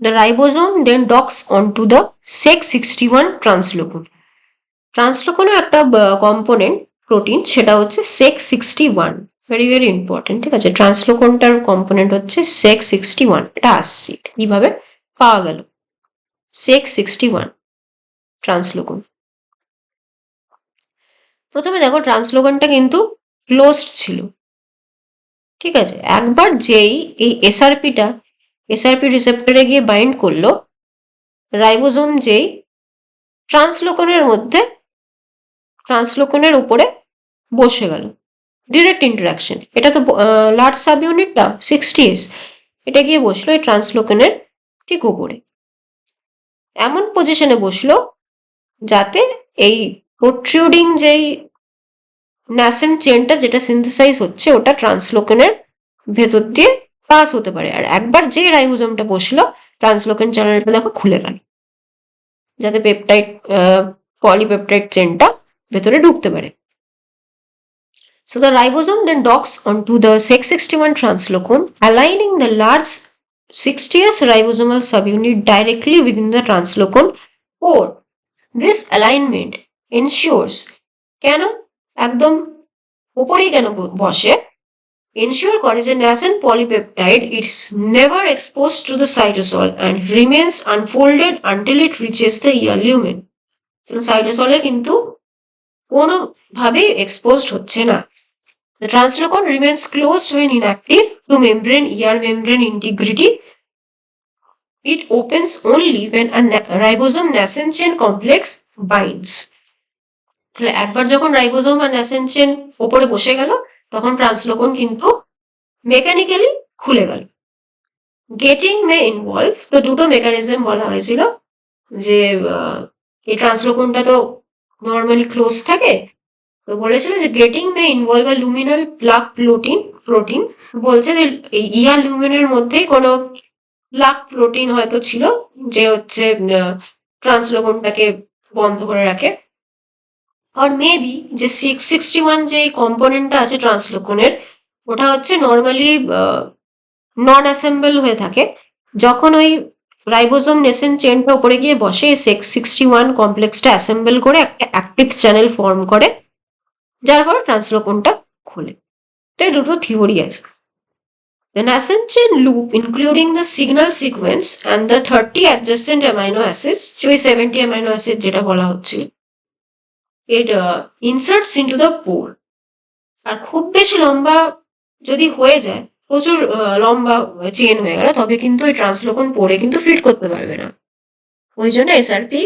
The ribosome then docks onto the Sec61 translocon. ট্রান্সলোকনও একটা কম্পোনেন্ট প্রোটিন, সেটা হচ্ছে Sec61, ভেরি ভেরি ইম্পর্টেন্ট, ঠিক আছে। ট্রান্সলোকনটার কম্পোনেন্ট হচ্ছে Sec61। এটা আসছে কিভাবে পাওয়া গেল? Sec61 ট্রান্সলোকন। প্রথমে দেখো ট্রান্সলোকনটা কিন্তু ক্লোজড ছিল, ঠিক আছে। একবার যেই এই এসআরপি রিসেপ্টরে গিয়ে বাইন্ড করলো, রাইবোসোম যেই ট্রান্সলোকনের উপরে বসে গেল, ডিরেক্ট ইন্টারাকশন। এটা তো লার্জ সাব ইউনিটটা 60S, এটা গিয়ে বসলো এই ট্রান্সলোকনের ঠিক উপরে, এমন পজিশনে বসলো যাতে এই প্রোট্রুডিং যেই ন্যাসেন্ট চেনটা যেটা সিনথেসাইজ হচ্ছে, ওটা ট্রান্সলোকনের ভেতর দিয়ে পাস হতে পারে। আর একবার যে রাইবোজোমটা বসলো, ট্রান্সলোকেন চ্যানেলটা দেখো খুলে গেল, যাতে পেপটাইড পলিপেপটাইড চেনটা ভেতরে ঢুকতে পারে। So the ribosome then docks onto the Sex61 translocon, aligning the large 60th ribosomal subunit directly within the translocon pore. This alignment ensures কেন একদম উপরেই কেন বসে, ensure করে যে nascent polypeptide is never exposed to the cytosol and remains unfolded until it reaches the ear lumen. সাইটোসলে কিন্তু কোনোভাবেই exposed হচ্ছে না। The translocon remains closed when inactive to membrane ear membrane integrity. It opens only when a ribosome nascent chain complex binds. একবার যখন ribosome আর nascent chain ওপরে বসে গেল, তখন ট্রান্সলোকন কিন্তু মেকানিক্যালি খুলে গেল। গেটিং মে ইনভলভ, তো দুটো মেকানিজম বলা হয়েছিল, যে এই ট্রান্সলোকনটা তো নর্মালি ক্লোজ থাকে, তো বলেছিল যে গেটিং মে ইনভলভ আ লুমিনাল প্লাগ প্রোটিন বলছে যে এই ইয়ার লুমিনের মধ্যেই কোনো প্লাগ প্রোটিন হয়তো ছিল, যে হচ্ছে ট্রান্সলোকনটাকে বন্ধ করে রাখে। আর মেবি যে 661 যে কম্পোনেন্টটা আছে ট্রান্সলোকনের, ওটা হচ্ছে নর্মালি নন অ্যাসেম্বল হয়ে থাকে। যখন ওই রাইবোজোম নেসেন্ট চেনটা উপরে গিয়ে বসে, 661 কমপ্লেক্সটা অ্যাসেম্বল করে একটা অ্যাক্টিভ চ্যানেল ফর্ম করে, যার ফলে ট্রান্সলোকনটা খোলে। তো এই দুটো থিওরি আছে। The nascent chain loop, including the signal sequence and the 30 adjacent amino acids, 70 amino acid যেটা বলা হচ্ছে, it inserts into the pore. আর খুব বেশি লম্বা যদি হয়ে যায়, প্রচুর লম্বা চেন হয়ে গেল, তবে কিন্তু ওই ট্রান্সলোকন পোরে কিন্তু ফিট করতে পারবে না। ওই জন্য এসআরপি,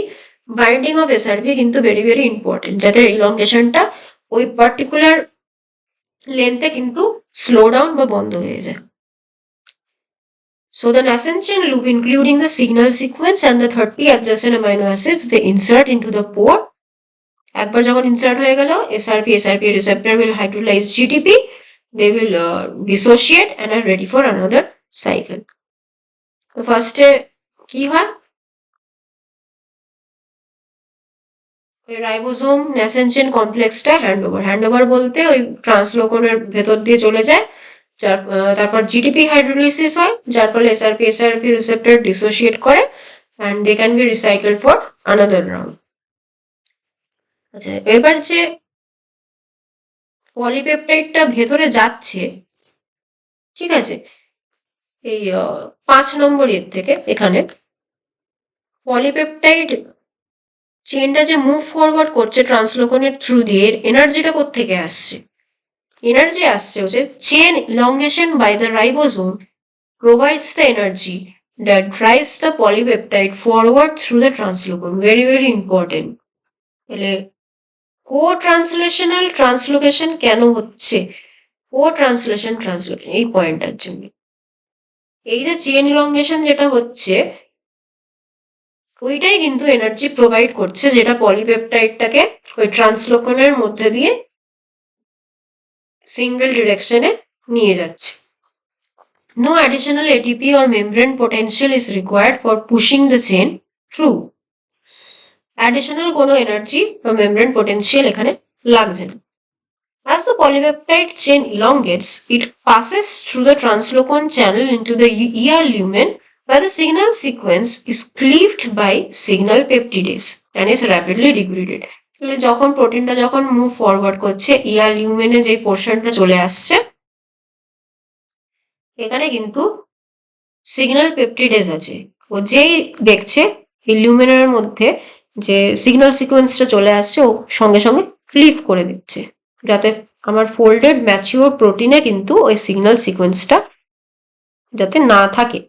বাইন্ডিং অফ এসআরপি কিন্তু ভেরি ভেরি ইম্পর্টেন্ট, যাতে ইলংগেশনটা ওই পার্টিকুলার লেন্থে কিন্তু স্লো ডাউন বা বন্ধ হয়ে যায়। So the nascent chain loop, including the signal sequence and the 30 adjacent amino acids, they insert into the pore. একবার যখন ইনসার্ট হয়ে গেল, SRP receptor will hydrolyze GTP, they will dissociate and are ready for another cycle. তো ফার্স্টে কি হয়, ribosome nascent chain কমপ্লেক্সটা handover বলতে ওই ট্রান্সলোকনের ভেতর দিয়ে চলে যায়, তারপর জিটিপি হাইড্রোলিসিস হয়, যার ফলে এসআরপি রিসেপ্টর ডিসোসিয়েট করে and they can be recycled for another round. আচ্ছা, এবার যে পলিপেপটাইডটা ভেতরে যাচ্ছে, ঠিক আছে, এই 5 নম্বর এর থেকে এখানে পলিপেপটাইড চেনটা যে মুভ ফরওয়ার্ড করছে ট্রান্সলোকনের থ্রু দিয়ে, এনার্জিটা কোত্থেকে আসছে? এনার্জি আসছে হচ্ছে chain elongation by the ribosome provides the energy that drives the polypeptide forward through the translocon. Very very important. তাহলে কো-ট্রান্সলেশনাল ট্রান্সলোকেশন কেন হচ্ছে? কো-ট্রান্সলেশন ট্রান্সলোকেশন এই পয়েন্টটার জন্য, এই যে চেন ইলংগেশন যেটা হচ্ছে, ওইটাই কিন্তু এনার্জি প্রোভাইড করছে, যেটা পলিপেপটাইডটাকে ওই ট্রান্সলোকনের মধ্যে দিয়ে সিঙ্গেল ডিরেকশনে নিয়ে যাচ্ছে। No additional ATP or membrane potential is required for pushing the chain through. Additional কোনো এনার্জি বা মেমব্রেন পোটেনশিয়াল এখানে লাগছে না। As the polypeptide chain elongates, it passes through the translocon channel into the ER lumen, where the signal sequence is cleaved by signal peptidase and is rapidly degraded. যখন প্রোটিনটা যখন move forward করছে, ER লিউমেনে যে পোর্শনটা চলে আসছে, এখানে কিন্তু signal পেপটিডেজ আছে, ও যেই দেখছে এই লিউমেনের মধ্যে যে সিগন্যাল সিকোয়েন্সটা চলে আসছে, ও সঙ্গে সঙ্গে ক্লিভ করে দিচ্ছে, যাতে আমার ফোল্ডেড ম্যাচিওর প্রোটিনে কিন্তু ওই সিগন্যাল সিকোয়েন্সটা যাতে না থাকে।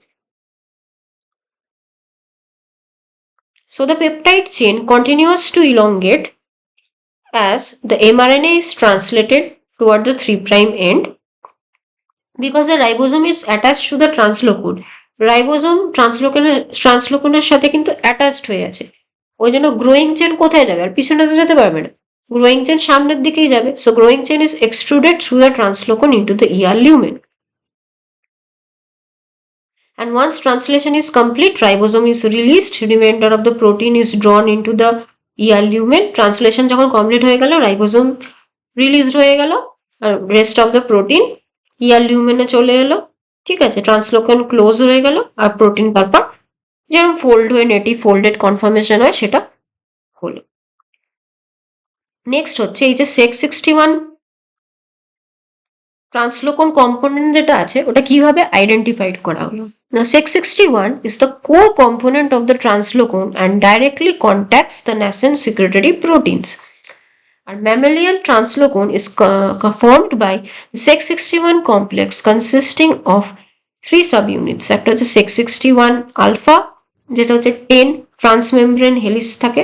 So the peptide chain continues to elongate as the mRNA is translated toward the 3' end. Because the ribosome is attached to the translocon, ribosome ট্রান্সলোকনের সাথে কিন্তু অ্যাটাচড হয়ে আছে, ওই জন্য গ্রোয়িং চেন কোথায় যাবে? আর পিছনে তো যেতে পারবে না, গ্রোয়িং চেন সামনের দিকেই যাবে। So growing chain is extruded through the translocon into the ER lumen. And once translation is complete, ribosome is released. Remainder of the protein is drawn into the ER lumen. Translation যখন complete হয়ে গেল, ribosome released হয়ে গেল, আর rest of the protein ER লিউমেনে চলে এলো। ঠিক আছে, ট্রান্সলোকেন ক্লোজ হয়ে গেল, আর প্রোটিন তারপর যেরকম ফোল্ড হয়ে নেটিভ ফোল্ডেড কনফার্মেশন হয় সেটা হলো। নেক্সট হচ্ছে এই যে SEC61 ট্রান্সলোকন কম্পোনেন্ট যেটা আছে ওটা কিভাবে আইডেন্টিফাইড করা হলো। Now SEC61 is the core component of the translocon and directly contacts the nascent secretory proteins. And mammalian translocon is formed by the SEC61 complex consisting of 3 subunits. একটা হচ্ছে SEC61 alpha যেটা হচ্ছে 10 transmembrane helix থাকে,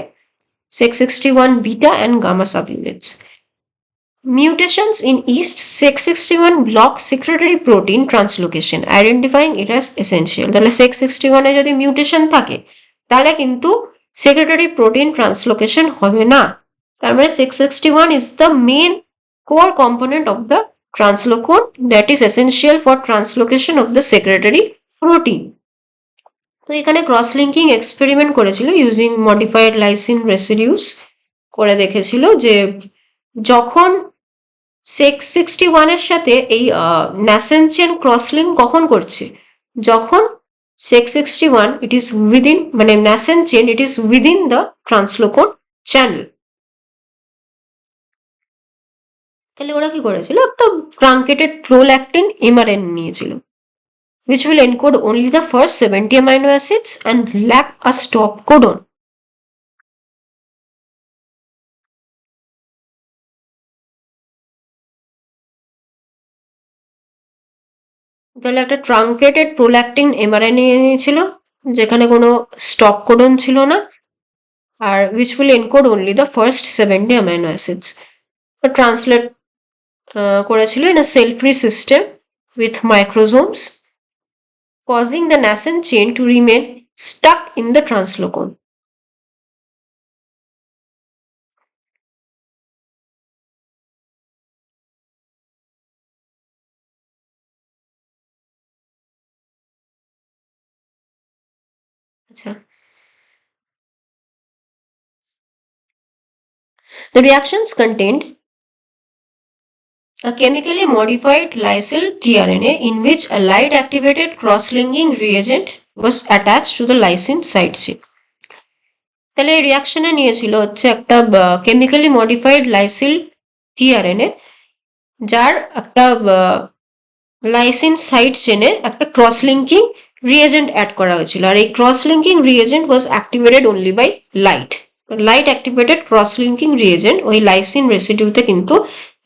SEC61 beta and gamma subunits. Mutations in each SEC61 block secretory protein translocation, identifying it as essential. তাহলে SEC61 এ যদি mutation থাকে তাহলে কিন্তু secretory protein translocation হবে না। তার মানে SEC61 is the main core component of the translocon that is essential for translocation of the secretory protein. তো এখানে ক্রস লিঙ্কিং এক্সপেরিমেন্ট করেছিল ইউজিং মডিফাইড লাইসিন রেসিডিউস, করে দেখেছিল যে যখন SEC61 এর সাথে এই ন্যাসেন্ট চেন ক্রস লিঙ্ক কখন করছে, যখন SEC61 ইট ইজ উইদিন, মানে nascent chain it is within the translocon channel. তাহলে ওরা কি করেছিল, একটা ট্রাঙ্কেটেড প্রোল্যাকটিন এমআরএনএ নিয়েছিল which will encode only the first 70 amino acids and lack a stop codon. তাহলে একটা ট্রাঙ্কেটেড প্রোল্যাকটিন এমআরএনএ নিয়েছিল যেখানে কোনো স্টপ কোডন ছিল না, আর which will encode only the first 70 amino acids. Translate করেছিল in a cell-free system with microsomes, causing the nascent chain to remain stuck in the translocon. আচ্ছা, the reactions contained a chemically modified lysyl tRNA in which a light-activated cross-linking reagent was attached to the lysine side chain. তাহলে এই রিয়াকশনে নিয়েছিল হচ্ছে একটা chemically modified লাইসিল tRNA, যার একটা lysine side চেনে একটা ক্রস লিঙ্কিং রিএজেন্ট অ্যাড করা হয়েছিল, আর এই cross linking reagent was activated only by light. Light activated cross linking reagent ওই লাইসিন রেসিডিউতে কিন্তু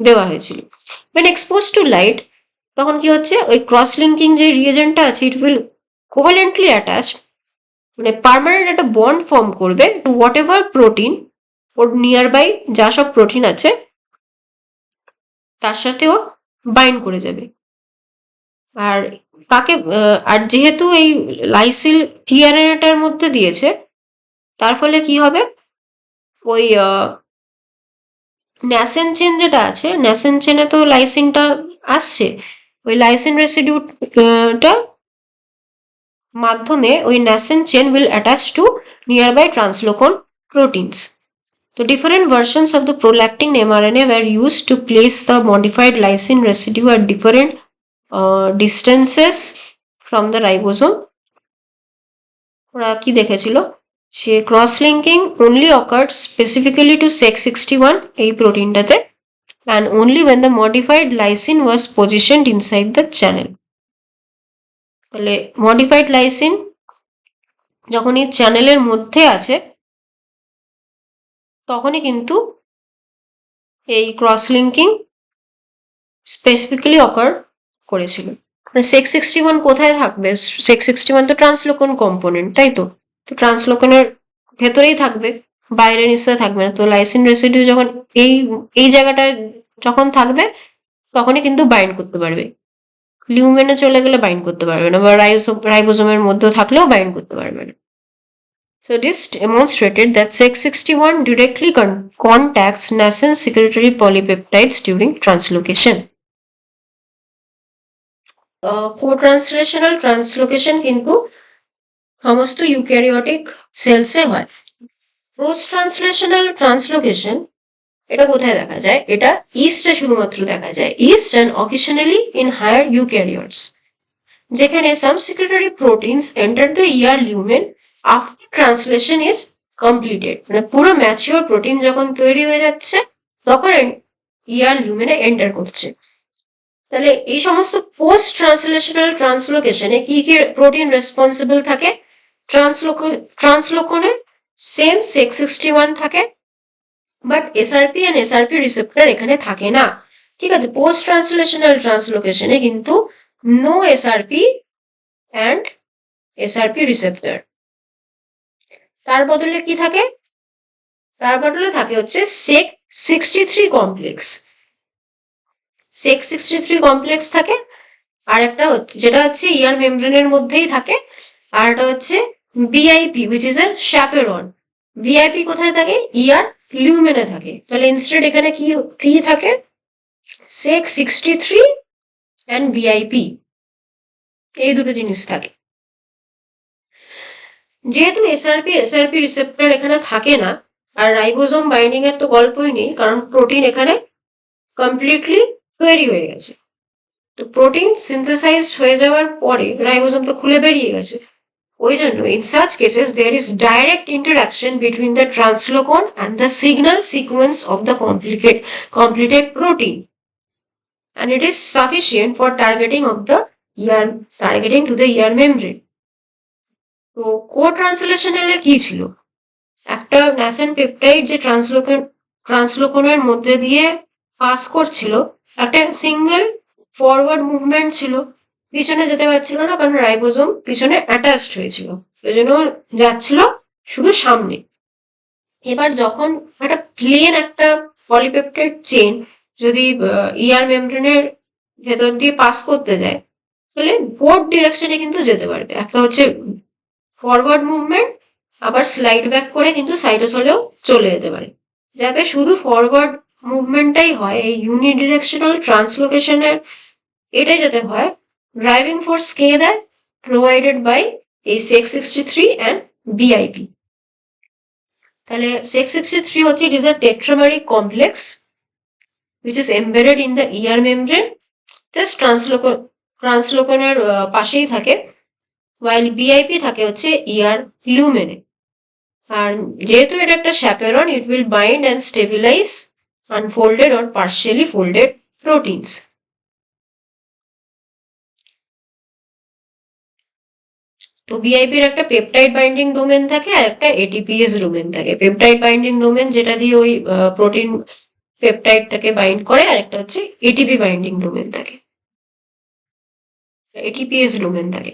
দেওয়া হয়েছিল। when exposed to light তখন কি হচ্ছে, ওই ক্রস লিঙ্কিং যে রিএজেন্টটা আছে ইট উইল কোভালেন্টলি অ্যাটাচ, মানে পার্মানেন্ট একটা বন্ড ফর্ম করবে to whatever protein, or nearby যা সব প্রোটিন আছে তার সাথেও বাইন্ড করে যাবে। আর তাকে আর যেহেতু এই লাইসিল টিআরএনএটার মধ্যে দিয়েছে তার ফলে কি হবে, ওই ন্যাসেন্ট চেন যেটা আছে, ন্যাসেন্ট চেনে তো লাইসিনটা আসছে, ওই লাইসিন রেসিডিউটা মাধ্যমে ওই nascent chain will attach to nearby translocon proteins. তো different versions of the prolactin mRNA were used to place the modified lysine residue at different distances from the ribosome. ওরা কি দেখেছিল, সে cross linking only occurred specifically to SEC61 এই প্রোটিনটাতে, and only when the modified lysine was positioned inside the channel. তাহলে modified lysine যখন এই চ্যানেলের মধ্যে আছে তখনই কিন্তু এই ক্রস লিঙ্কিং স্পেসিফিক্যালি অকার করেছিল। SEC61 কোথায় থাকবে, SEC61 তো ট্রান্সলোকন কম্পোনেন্ট, তাই তো, তো ট্রান্সলোকনের ভেতরেই থাকবে, বাইরে নিশ্চয় থাকবে না। তো লাইসিন রেসিডিউ যখন এই জায়গাটায় যখন থাকবে তখনই কিন্তু বাইন্ড করতে পারবে, লিউমেনে চলে গেলে বাইন্ড করতে পারবে না, বা রাইবোসোমের মধ্যে থাকলেও বাইন্ড করতে পারবে না। So this demonstrated that SEC61 directly contacts nascent secretory polypeptides during translocation. Cotranslational translocation কিন্তু সমস্ত ইউক্যারিওটিক সেলসে হয়। পোস্ট ট্রান্সলেশনাল ট্রান্সলোকেশন এটা কোথায় দেখা যায়? এটা ইস্টে শুধুমাত্র দেখা যায়, yeast and occasionally in higher eukaryotes, যেখানে some secretory proteins enter the ER lumen after translation is completed. মানে পুরো ম্যাচিওর প্রোটিন যখন তৈরি হয়ে যাচ্ছে তখন ইয়ার লিউমেনে এন্টার করছে। তাহলে এই সমস্ত পোস্ট ট্রান্সলেশনাল ট্রান্সলোকেশনে কি কি প্রোটিন রেসপন্সিবল থাকে? ট্রান্সলোকনে সেম সেক61 থাকে, but SRP and SRP receptor এখানে থাকে না। ঠিক আছে, পোস্ট ট্রান্সলেশনাল ট্রান্সলোকেশনে কিন্তু no SRP and SRP receptor. তার বদলে কি থাকে? তার বদলে থাকে হচ্ছে সেক63 কমপ্লেক্স। সেক63 কমপ্লেক্স থাকে, আর একটা হচ্ছে যেটা হচ্ছে ইয়ার মেমব্রেনের মধ্যেই থাকে, আর একটা হচ্ছে BiP which is a chaperone. BiP কোথায় থাকে? ইয়ার লিউমেনে থাকে। তাহলে ইনস্টেড এখানে কি কি থাকে? সেক63 অ্যান্ড বিআইপি, এই দুটো জিনিস থাকে। যেহেতু এসআরপি রিসেপ্টর এখানে থাকে না, আর রাইবোজোম বাইন্ডিং এর তো গল্পই নেই, কারণ প্রোটিন এখানে কমপ্লিটলি তৈরি হয়ে গেছে। তো প্রোটিন সিনথেসাইজড হয়ে যাওয়ার পরে রাইবোজোম তো খুলে বেরিয়ে গেছে। ওই জন্য in such cases there is direct interaction between the translocon and the signal sequence of the completed protein, and it is sufficient for targeting to the ear membrane. তো কো-ট্রান্সলেশনালে কি ছিল? একটা ন্যাসেন্ট পেপটাইড যে ট্রান্সলোকনের মধ্যে দিয়ে পাস করছিল, একটা single forward movement ছিল, পিছনে যেতে পারছিল না কারণ রাইবোজোম পিছনে অ্যাটাচড হয়েছিল, সেই জন্য যাচ্ছিল শুধু সামনে। এবার যখন একটা পলিপেপটাইড চেন যদি ইয়ার মেমব্রেনের ভেতর দিয়ে পাস করতে যায়, তাহলে বোথ ডিরেকশনে কিন্তু যেতে পারবে। একটা হচ্ছে ফরওয়ার্ড মুভমেন্ট, আবার স্লাইড ব্যাক করে কিন্তু সাইটোসলেও চলে যেতে পারে। যাতে শুধু ফরওয়ার্ড মুভমেন্টটাই হয় এই ইউনিডিরেকশনাল ট্রান্সলোকেশনের, এটাই যাতে হয়, ড্রাইভিং ফোর্স কে দেয়? প্রোভাইডেড বাই এই সেক63 অ্যান্ড বিআইপি। তাহলে সেক63 হচ্ছে it is a tetrameric complex which is embedded in the ear membrane, just ট্রান্সলোকনের পাশেই থাকে, while বিআইপি থাকে হচ্ছে ইয়ার লিউমেনে। আর যেহেতু এটা একটা chaperone, it will bind and stabilize unfolded or partially folded proteins. তো বিআইপির একটা পেপটাইড বাইন্ডিং ডোমেন থাকে আর একটা এটিপিএস ডোমেন থাকে। পেপটাইড বাইন্ডিং ডোমেন যেটা দিয়ে ওই প্রোটিন পেপটাইডটাকে বাইন্ড করে, আর একটা হচ্ছে এটিপি বাইন্ডিং ডোমেন থাকে, এটিপিএস ডোমেন থাকে।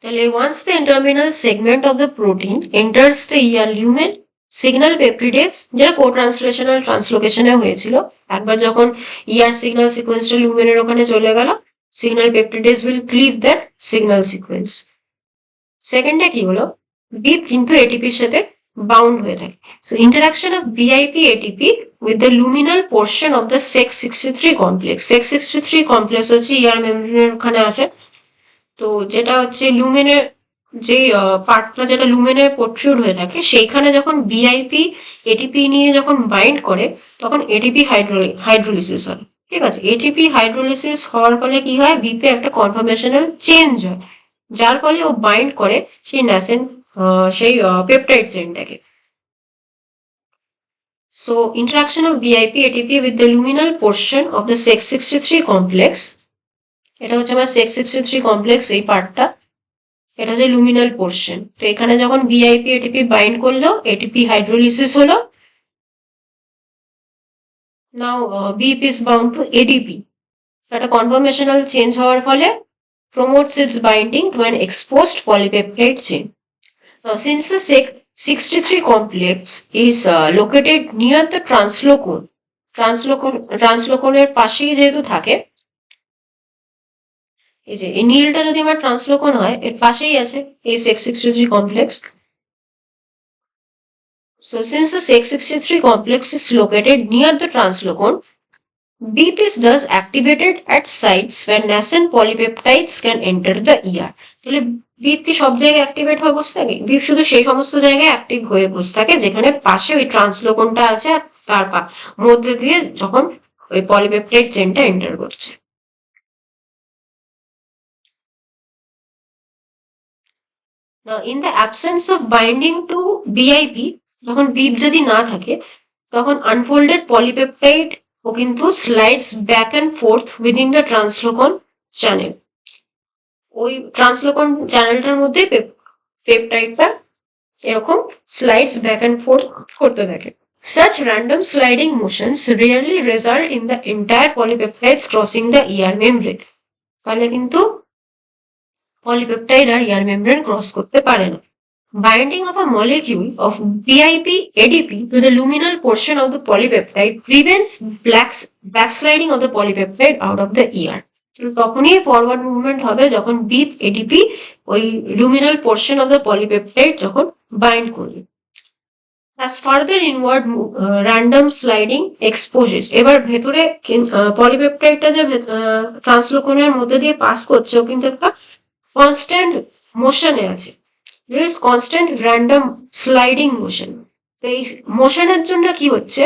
তাহলে once the N terminal segment of the protein enters the ER lumen, signal peptidase, যেটা কো-ট্রান্সলেশনাল ট্রান্সলোকেশনে হয়েছিল, একবার যখন ইয়ার সিগন্যাল সিকোয়েন্সটা লিউমেনের ওখানে চলে গেল, signal peptidase will cleave that signal sequence. সেকেন্ডে কি হলো? বিপ কিন্তু এটিপির সাথে বাউন্ড হয়ে থাকে। So interaction of VIP ATP with the luminal portion of the সেক63 complex. Sec63 complex হচ্ছে ইয়ার মেমব্রেনের ওখানে আছে। তো যেটা হচ্ছে লুমেনের যে পার্টটা যেটা লুমেনে প্রোট্রুড হয়ে থাকে, সেইখানে যখন বিআইপি এটিপি নিয়ে যখন বাইন্ড করে তখন এটিপি হাইড্রোলিসিস হয়। ঠিক আছে, এটিপি হাইড্রোলিসিস হওয়ার ফলে কি হয়? বিপে একটা কনফরমেশনাল চেঞ্জ হয়, যার ফলে ও বাইন্ড করে সেই ন্যাসেন্ট সেই পেপটাইড চেনটাকে। So interaction of VIP ATP with the luminal portion of the সেক63 complex, এটা হচ্ছে আমার সেক63 কমপ্লেক্স এই পার্টটা, এটা হচ্ছে লুমিনাল পোর্শন। তো এখানে যখন বিআইপি এটিপি বাইন্ড করলো, এটিপি হাইড্রোলিসিস হলো, now BiP is bound to ADP. একটা কনফরমেশনাল চেঞ্জ হওয়ার ফলে promotes its binding to an exposed polypeptide chain. Now, since the SEC63 complex is located near the ট্রান্সলোকনের পাশেই যেহেতু থাকে, এই যে এই নীলটা যদি আমার ট্রান্সলোকন হয়, এর পাশেই আছে এই SEC63 complex. So, since the SEC63 complex is located near the translocon, BIP is thus activated at sites where nascent polypeptides can enter the ER. তাহলে বিপ কি সব জায়গায় অ্যাক্টিভেট হয়ে বসে থাকে? বিপ শুধু সেই সমস্ত জায়গায় অ্যাক্টিভ হয়ে বসে থাকে যেখানে পাশে ওই ট্রান্সলোকনটা আছে আর তার মধ্যে দিয়ে যখন ওই পলিপেপটাইড চেনটা এন্টার করছে। Now, in the absence of binding to BIP, যখন বিপ যদি না থাকে তখন আনফোল্ডেড পলিপেপটাইড ও কিন্তু slides back and forth within the translocon channel. ওই ট্রান্সলোকন চ্যানেলটার মধ্যে পেপটাইডটা এরকম স্লাইডস ব্যাক অ্যান্ড ফোর্থ করতে থাকে। Such random sliding motions rarely result in the entire polypeptides crossing the ER membrane. তাহলে কিন্তু পলিপেপটাইড আর ER membrane ক্রস করতে পারে না। Binding of a molecule of BIP ADP to the luminal portion of the polypeptide prevents backsliding of the polypeptide out of the ER. তখনই forward movement হবে যখন beep ADP ওই luminal portion of the polypeptide যখন bind করবে। As further inward random sliding exposes, এবার ভেতরে পলিপেপটাইডটা যে ট্রান্সলোকনের মধ্যে দিয়ে পাস করছে ও কিন্তু একটা কনস্ট্যান্ট মোশনে আছে। There is constant random sliding motion. তো এই মোশনের জন্য কি হচ্ছে,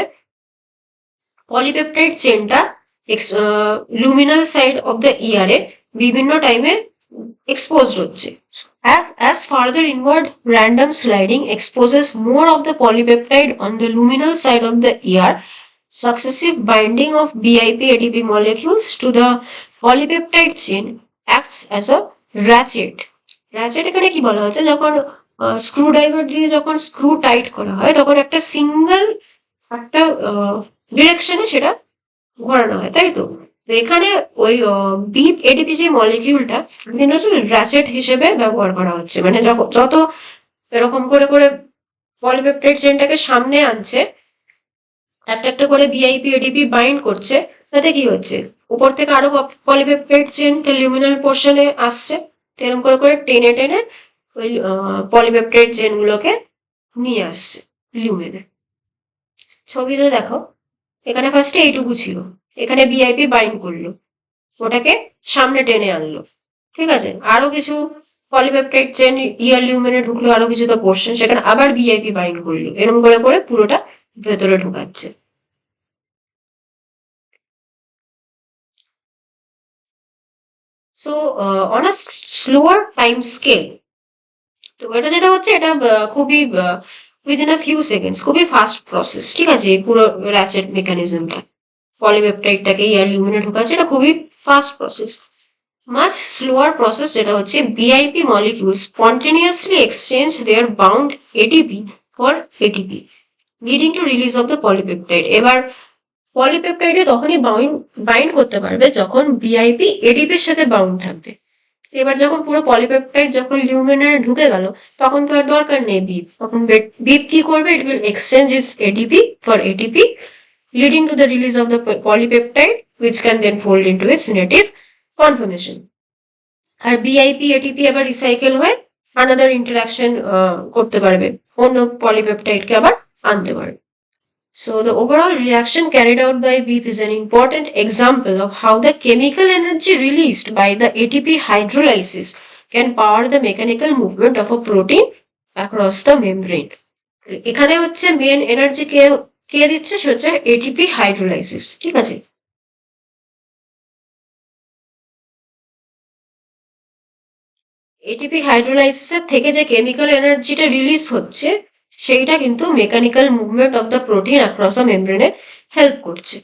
পলিপেপটাইড চেনটা লুমিনাল সাইড অফ দ্য ইয়ারে বিভিন্ন টাইমে এক্সপোজড হচ্ছে। As further inward random sliding exposes more of the polypeptide on the luminal side of the ER, successive binding of BIP ADP molecules to the polypeptide chain acts as a ratchet. Ratchet এখানে কি বলা হচ্ছে, যখন screw driver দিয়ে যখন screw tight করা হয় তখন একটা সিঙ্গেল একটা ডিরেকশনে সেটা ঘোরানো হয়, তাই তো? এখানে ওই বিপ এডিপি যে মলিকিউলটা র্যাচেট হিসেবে ব্যবহার করা হচ্ছে, মানে যত এরকম করে করে পলিপেপটাইড চেনটাকে সামনে আনছে, একটা একটা করে বিআইপি এডিপি বাইন্ড করছে, তাতে কি হচ্ছে উপর থেকে আরো পলিপেপটাইড চেন লিউমিনাল পোর্শনে আসছে, এরকম করে করে টেনে টেনে ওই পলিপেপটাইড চেন গুলোকে নিয়ে আসছে লিউমিনে। ছবিতে দেখো, এখানে ফার্স্টে এইটুকু ছিল, এখানে বিআইপি বাইন্ড করলো, ওটাকে সামনে টেনে আনলো, ঠিক আছে, আরো কিছু পলিপেপটাইড চেন ইয়ার লিউমেনে ঢুকলো, আরো কিছু তো পোর্শন, সেখানে আবার বিআইপি বাইন্ড করলো, এরকম করে করে পুরোটা ভেতরে ঢুকাচ্ছে। So on a slower time scale, তো এটা যেটা হচ্ছে এটা খুবই উইদিন আ ফিউ সেকেন্ডস, খুবই ফাস্ট প্রসেস, ঠিক আছে, এই পুরো র্যাচেট মেকানিজমটা পলিপেপটাইডটাকে ইয়ার লিউমিনে ঢুকাচ্ছে, এটা খুবই fast process. Much slower process যেটা হচ্ছে BIP molecules spontaneously exchange their bound ATP for ATP leading to release of the polypeptide. এবার পলিপেপটাইডে তখনই বাইন্ড করতে পারবে যখন BIP ADP-র সাথে বাউন্ড থাকবে। এবার যখন পুরো পলিপেপটাইড যখন লিউমিনে ঢুকে গেল তখন তো আর দরকার নেই বিপ, তখন বিপ কি করবে, it will exchange it's ATP for ATP leading to the release of the polypeptide which can then fold into its native conformation. R VIP ATP আবার রিসাইকেল হয়ে আনাদার ইন্টারাকশন করতে পারবে, অন্য পলিপেপটাইডকে আবার আনতে পারবে। So the overall reaction carried out by BIP is an important example of how the chemical energy released by the ATP hydrolysis can power the mechanical movement of a protein across the membrane. এখানে হচ্ছে main energy কে দিচ্ছে, সে হচ্ছে ATP hydrolysis, ঠিক আছে। ATP হাইড্রোলাইসিসের থেকে যে chemical এনার্জিটা release হচ্ছে সেইটা কিন্তু mechanical movement of the protein across the মেমব্রেনে হেল্প করছে।